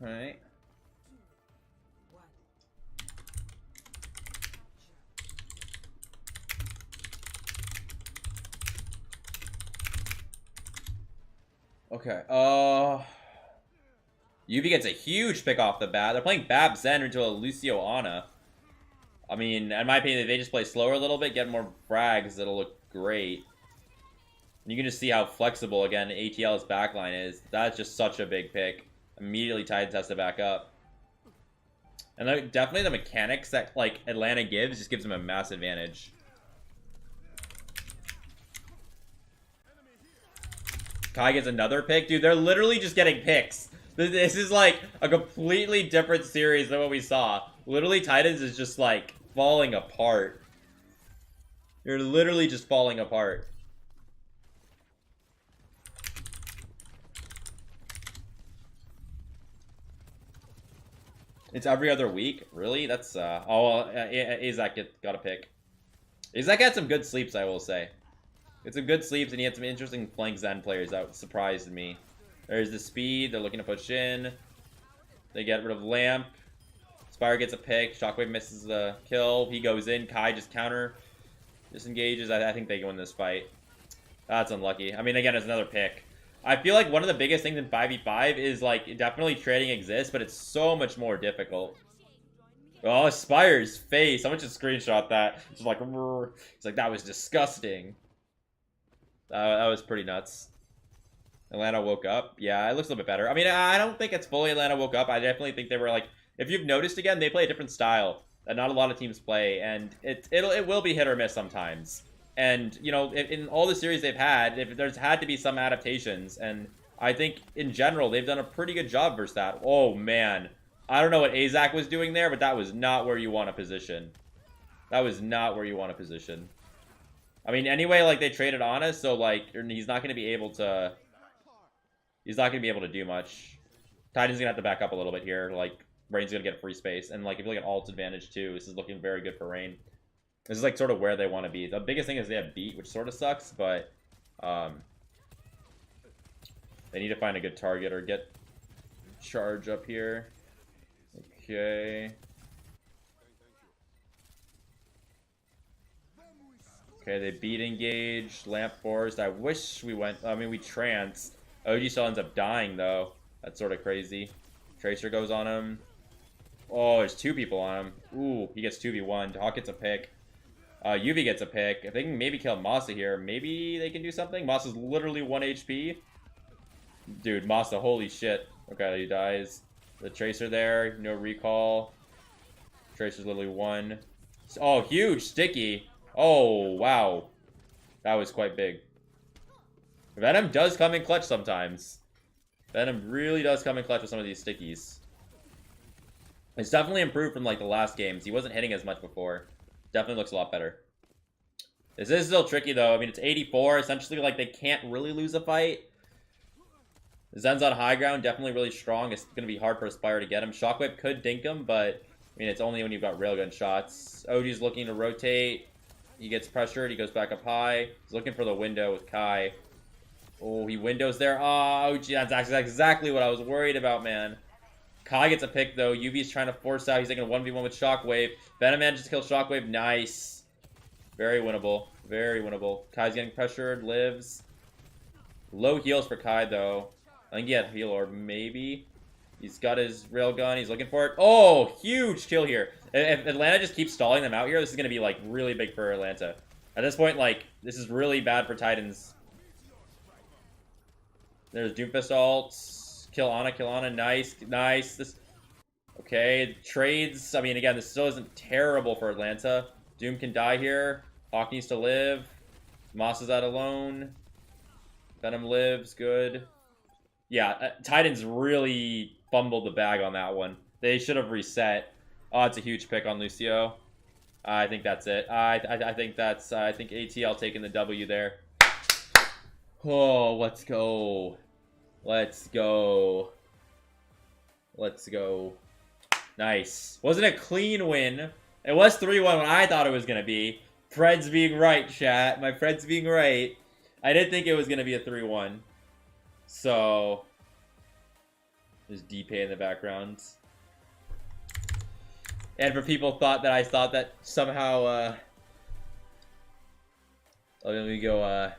Alright. Okay. UV gets a huge pick off the bat. They're playing Bab Zen into a Lucio Ana. I mean, in my opinion, if they just play slower a little bit, get more frags, it'll look great. You can just see how flexible, again, ATL's backline is. That's just such a big pick. Immediately Titans has to back up. And definitely the mechanics that, like, Atlanta gives just gives them a massive advantage. Kai gets another pick. Dude, they're literally just getting picks. This is, like, a completely different series than what we saw. Literally, Titans is just, like, falling apart. You're literally just falling apart. It's every other week? Really? That's, Azak got a pick. Azak had some good sleeps, I will say. It's some good sleeps, and he had some interesting flank Zen players that surprised me. There's the speed. They're looking to push in. They get rid of Lamp. Spire gets a pick. Shockwave misses the kill. He goes in. Kai just counter. Disengages. I think they win this fight. That's unlucky. I mean, again, it's another pick. I feel like one of the biggest things in 5v5 is, like, definitely trading exists, but it's so much more difficult. Oh, Spire's face. Someone just screenshot that. It's like, it's like, that was disgusting. That was pretty nuts. Atlanta woke up. Yeah, it looks a little bit better. I mean, I don't think it's fully Atlanta woke up. I definitely think they were, like, if you've noticed, again, they play a different style that not a lot of teams play, and it will be hit or miss sometimes. And, you know, in all the series they've had, there's had to be some adaptations, and I think, in general, they've done a pretty good job versus that. Oh, man. I don't know what Azak was doing there, but that was not where you want to position. That was not where you want to position. I mean, anyway, like, they traded Ana, so, like, he's not going to be able to... He's not going to be able to do much. Titan's going to have to back up a little bit here. Like, Rain's going to get free space. And, like, if you look at ult advantage, too, this is looking very good for Rain. This is, like, sort of where they want to be. The biggest thing is they have beat, which sort of sucks, but... they need to find a good target or get charge up here. Okay. Okay, they beat engage. Lamp forced. I wish we went... I mean, we trance. OG still ends up dying, though. That's sort of crazy. Tracer goes on him. Oh, there's two people on him. Ooh, he gets 2v1. Hawk gets a pick. UV gets a pick. If they can maybe kill Masa here, maybe they can do something. Masa's literally 1 HP. Dude, Masa, holy shit. Okay, he dies. The Tracer there. No recall. Tracer's literally 1. Oh, huge. Sticky. Oh, wow. That was quite big. Venom does come in clutch sometimes. Venom really does come in clutch with some of these stickies. It's definitely improved from, like, the last games. He wasn't hitting as much before. Definitely looks a lot better. This is still tricky, though. I mean, it's 84. Essentially, like, they can't really lose a fight. Zen's on high ground. Definitely really strong. It's going to be hard for Aspire to get him. Shockwave could dink him, but, I mean, it's only when you've got railgun shots. OG's looking to rotate. He gets pressured. He goes back up high. He's looking for the window with Kai. Oh, he windows there. Oh, gee, that's exactly what I was worried about, man. Kai gets a pick, though. UV's trying to force out. He's taking a 1v1 with Shockwave. Venom manages to kill Shockwave. Nice. Very winnable. Very winnable. Kai's getting pressured. Lives. Low heals for Kai, though. I think he had heal orb, maybe. He's got his railgun. He's looking for it. Oh, huge kill here. If Atlanta just keeps stalling them out here, this is going to be, like, really big for Atlanta. At this point, like, this is really bad for Titans. There's Doomfist ults. Kill Ana. Nice. Nice. This. Okay. Trades. I mean, again, this still isn't terrible for Atlanta. Doom can die here. Hawk needs to live. Moss is out alone. Venom lives. Good. Yeah, Titans really fumbled the bag on that one. They should have reset. Oh, it's a huge pick on Lucio. I think that's it. I think that's... I think ATL taking the W there. Oh, let's go. Let's go. Let's go. Nice. Wasn't a clean win. It was 3-1 when I thought it was going to be. Fred's being right, chat. My Fred's being right. I did think it was going to be a 3-1. So, there's DP in the background. And for people thought that I thought that somehow, let me go,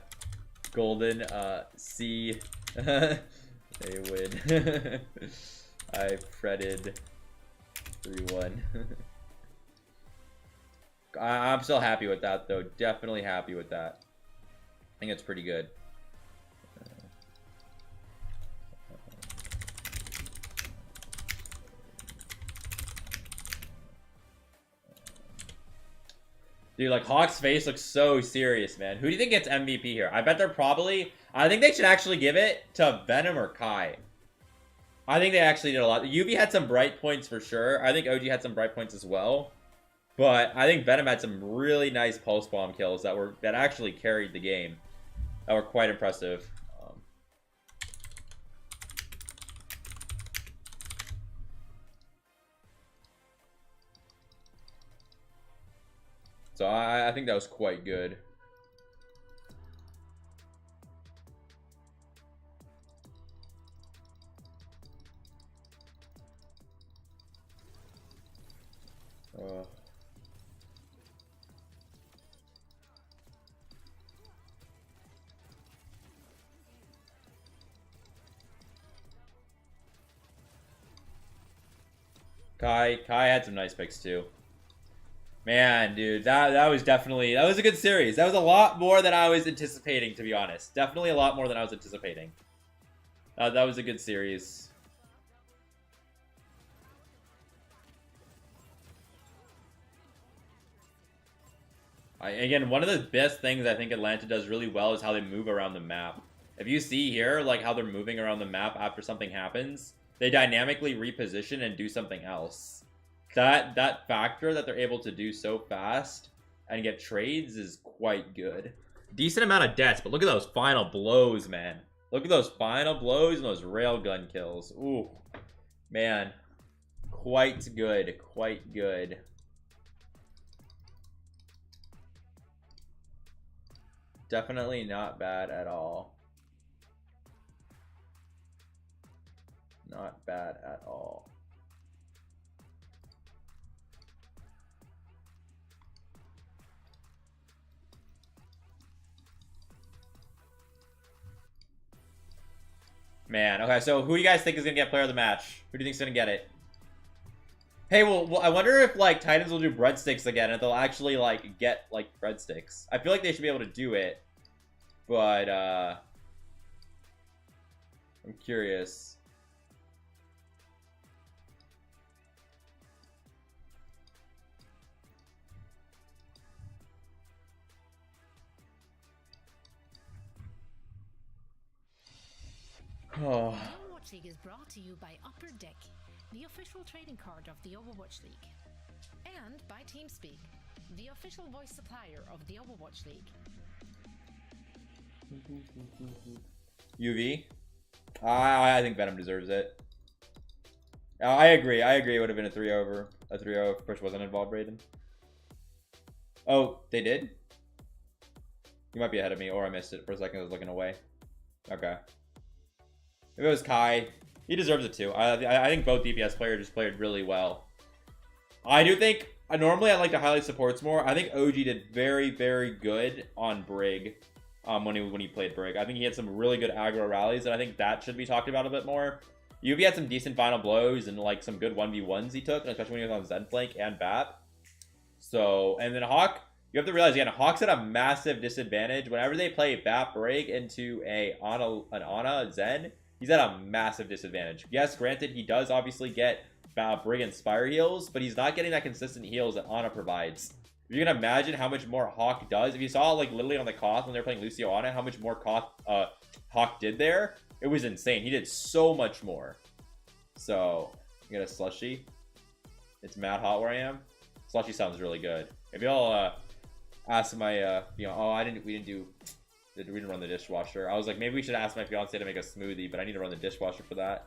Golden, C They win. I fretted 3-1. I'm still happy with that, though. Definitely happy with that. I think it's pretty good. Dude, like, Hawk's face looks so serious, man. Who do you think gets MVP here? I bet they're probably... I think they should actually give it to Venom or Kai. I think they actually did a lot. UV had some bright points for sure. I think OG had some bright points as well. But I think Venom had some really nice pulse bomb kills that actually carried the game. That were quite impressive. So I think that was quite good. Kai had some nice picks too. Man, dude, that was definitely, that was a good series. That was a lot more than I was anticipating, to be honest. Definitely a lot more than I was anticipating. That was a good series. Again, one of the best things I think Atlanta does really well is how they move around the map. If you see here, like how they're moving around the map after something happens, they dynamically reposition and do something else. That factor that they're able to do so fast and get trades is quite good. Decent amount of deaths, but look at those final blows, man. Look at those final blows and those railgun kills. Ooh, man. Quite good. Quite good. Definitely not bad at all. Not bad at all. Man, okay, so who do you guys think is gonna get player of the match? Who do you think's gonna get it? Hey, well, I wonder if, like, Titans will do breadsticks again, and they'll actually, like, get, like, breadsticks. I feel like they should be able to do it, but, I'm curious. Oh. The Overwatch League is brought to you by Upper Deck, the official trading card of the Overwatch League, and by TeamSpeak, the official voice supplier of the Overwatch League. UV? I think Venom deserves it. I agree. It would have been a 3-0 if Push wasn't involved, Brayden. Oh, they did? You might be ahead of me, or I missed it for a second. I was looking away. Okay. If it was Kai, he deserves it too. I think both DPS players just played really well. I do think, normally I like to highlight supports more. I think OG did very, very good on Brig when he played Brig. I think he had some really good aggro rallies, and I think that should be talked about a bit more. UV had some decent final blows and like some good 1v1s he took, especially when he was on Zen flank and BAP. So, and then Hawk, you have to realize again, Hawk's at a massive disadvantage. Whenever they play BAP Brig into an Ana Zen, he's at a massive disadvantage. Yes, granted, he does obviously get Brig and Spire heals, but he's not getting that consistent heals that Ana provides. If you can imagine how much more Hawk does, if you saw like literally on the Koth when they're playing Lucio Ana, how much more Hawk did there, it was insane. He did so much more. So, I got a Slushy. It's mad hot where I am. Slushy sounds really good. Maybe I'll ask my, we didn't run the dishwasher. I was like, maybe we should ask my fiance to make a smoothie, but I need to run the dishwasher for that.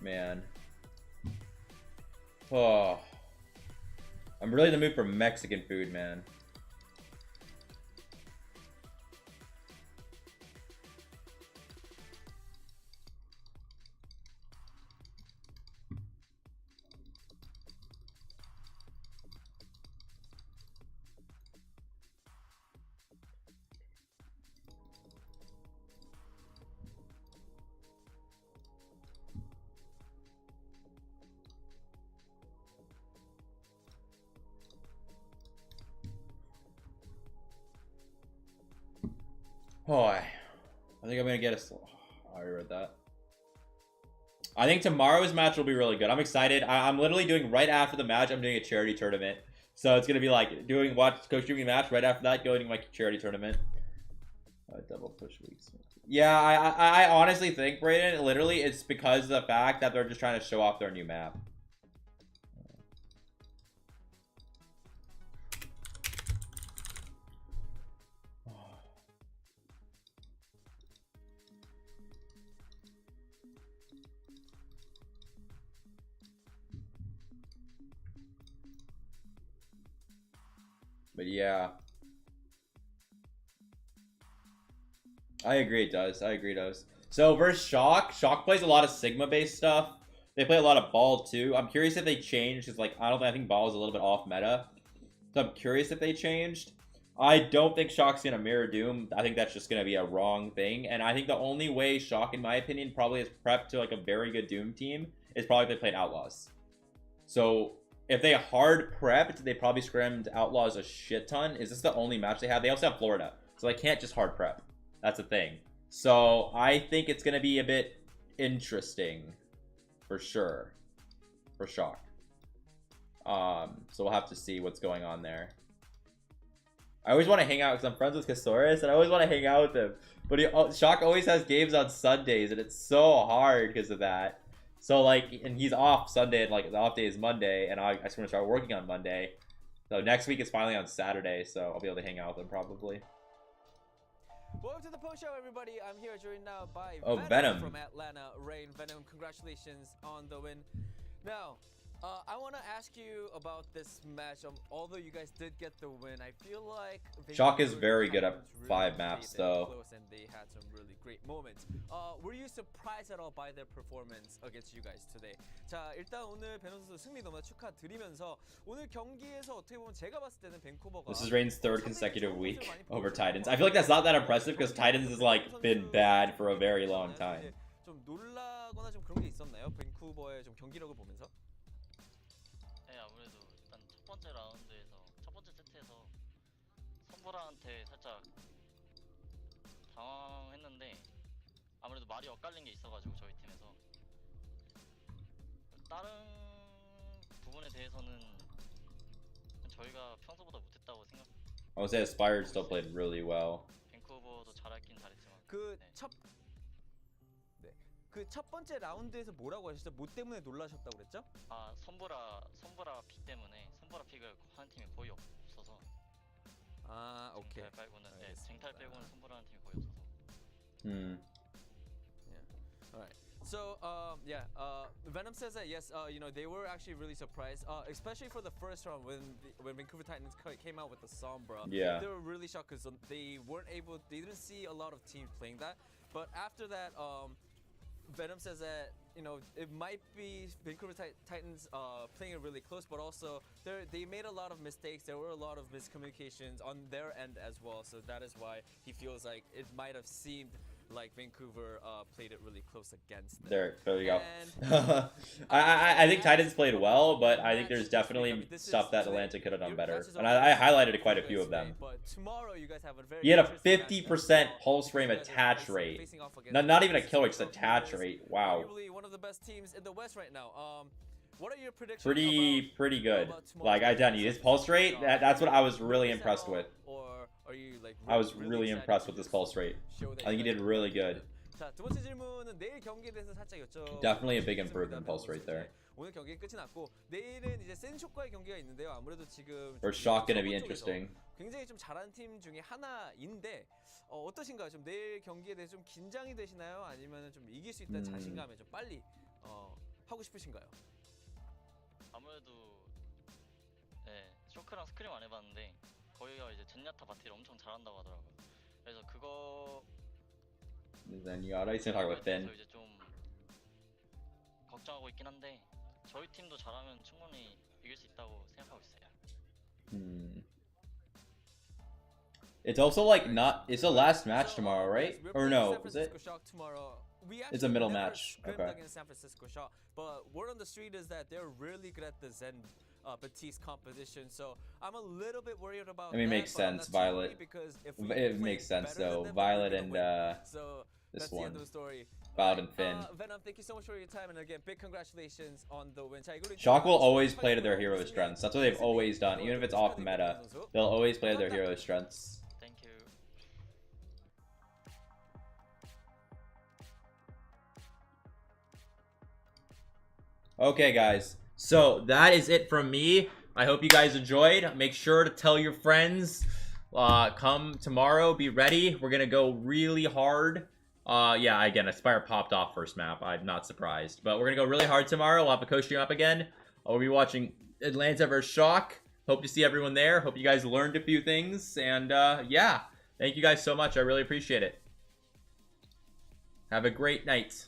Man. Oh. I'm really in the mood for Mexican food, man. Boy, I think I'm gonna get a. Oh, I already read that. I think tomorrow's match will be really good. I'm excited. I'm literally doing right after the match. I'm doing a charity tournament, so it's gonna be like watch coach streaming match right after that. Going to my charity tournament. Double push weeks. Yeah, I honestly think, Brayden, literally it's because of the fact that they're just trying to show off their new map. But yeah, I agree it does. I agree it does. So versus Shock plays a lot of Sigma based stuff. They play a lot of Ball too. I'm curious if they changed, because like I think Ball is a little bit off meta. So I'm curious if they changed. I don't think Shock's gonna mirror Doom. I think that's just gonna be a wrong thing. And I think the only way Shock, in my opinion, probably is prepped to like a very good Doom team is probably if they played Outlaws. So if they hard prepped, they probably scrimmed Outlaws a shit ton. Is this the only match they have? They also have Florida, so they can't just hard prep. That's the thing. So I think it's gonna be a bit interesting, for sure, for Shock. So we'll have to see what's going on there. I always want to hang out because I'm friends with Casaurus, and I always want to hang out with him. But Shock always has games on Sundays, and it's so hard because of that. So like, and he's off Sunday, and like the off day is Monday, and I'm just gonna start working on Monday. So next week is finally on Saturday, so I'll be able to hang out with him probably. Welcome to the post show, everybody. I'm here joined now by Venom from Atlanta. Rain, Venom, congratulations on the win. Now, I want to ask you about this match. Although you guys did get the win, I feel like Shock is very good at 5 maps, though. And they had some really great moments. Were you surprised at all by their performance against you guys today? 자, 일단 오늘 베nom 선수 승리 너무나 축하드리면서 오늘 경기에서 어떻게 보면 제가 봤을 때는 밴쿠버가 This is Rain's 3rd consecutive week over Titans. I feel like that's not that impressive because Titans has like been bad for a very long time. 좀 놀라거나 좀 그런 게 있었나요? 밴쿠버의 좀 경기력을 보면서? 네, 아무래도 일단 첫 번째 라운드에서 첫 번째 세트에서 선보라한테 살짝 당황했는데 아무래도 말이 엇갈린 게 있어가지고 저희 팀에서 다른 부분에 대해서는 저희가 평소보다 못했다고 생각. I would say Aspired still played really well. 밴쿠버도 잘하긴 잘했지만 그 첫 번째 라운드에서 뭐라고 하셨죠? 뭐 때문에 놀라셨다고 그랬죠? 아, 선보라 픽 때문에 선보라 픽을 하는 팀이 거의 없어서. 아, 오케이. 쟁탈 빼고는 네, 쟁탈 빼고는 선보라 하는 팀이 거의 없어서. Yeah. All right. So, Venom says that yes, they were actually really surprised, especially for the first round when Vancouver Titans came out with the Sombra. Yeah. They were really shocked because they didn't see a lot of teams playing that. But after that, Venom says that it might be Vancouver Titans playing it really close, but also they made a lot of mistakes. There were a lot of miscommunications on their end as well. So that is why he feels like it might have seemed like Vancouver played it really close against them. There you go. I think Titans played well, but I think there's definitely stuff that Atlanta could have done better. And I highlighted quite a few of them. He had a 50% pulse frame attach rate. Not even a kill rate, just attach rate. Wow. One of the best teams in the West right now. What are your predictions? Pretty good. Like I tell you, his pulse rate, that's what I was really impressed with. Are you like I was really impressed with this pulse rate. I think he did really good. 자, 두 번째 질문은 내일 경기에 대해서 살짝 Definitely a big improvement in pulse rate there. 오늘 경기 끝이 났고 내일은 이제 센쇼과의 경기가 있는데요. 아무래도 지금 Or Shock gonna be interesting. 굉장히 좀 잘하는 팀 중에 하나인데 어떠신가요? 좀 내일 경기에 대해서 좀 긴장이 되시나요? 아니면 좀 이길 수 있다는 자신감에 좀 빨리 하고 싶으신가요? 아무래도 네, 쇼크랑 스크림 안 해봤는데 거기가 이제 젠야타 바티를 엄청 잘한다고 하더라고요. 그래서 그거 Then you gotta talk about Finn. 이제 좀 걱정하고 있긴 한데 저희 팀도 잘하면 충분히 이길 수 있다고 생각하고 있어요. It's also like it's the last match tomorrow, right? Or no, is it? It's a middle match. Okay. Against San Francisco Shock, but word on the street is that they're really good at the Zen Baptiste's composition. So I'm a little bit worried about. I mean, that, makes but I'm sense, not too Violet. worried because if we It play makes sense better than though. them, Violet we're and gonna win. So this that's the one. end of the story. Violet and Finn. Venom, thank you so much for your time, and again, big congratulations on the win. Shock will always play to their hero strengths. That's what they've always done. Even if it's off the meta, they'll always play to their hero strengths. Thank you. Okay, guys. So that is it from me. I hope you guys enjoyed. Make sure to tell your friends. Come tomorrow. Be ready. We're going to go really hard. Yeah, again, Aspire popped off first map. I'm not surprised. But we're going to go really hard tomorrow. We'll have a co-stream up again. We'll be watching Atlanta vs. Shock. Hope to see everyone there. Hope you guys learned a few things. And yeah, thank you guys so much. I really appreciate it. Have a great night.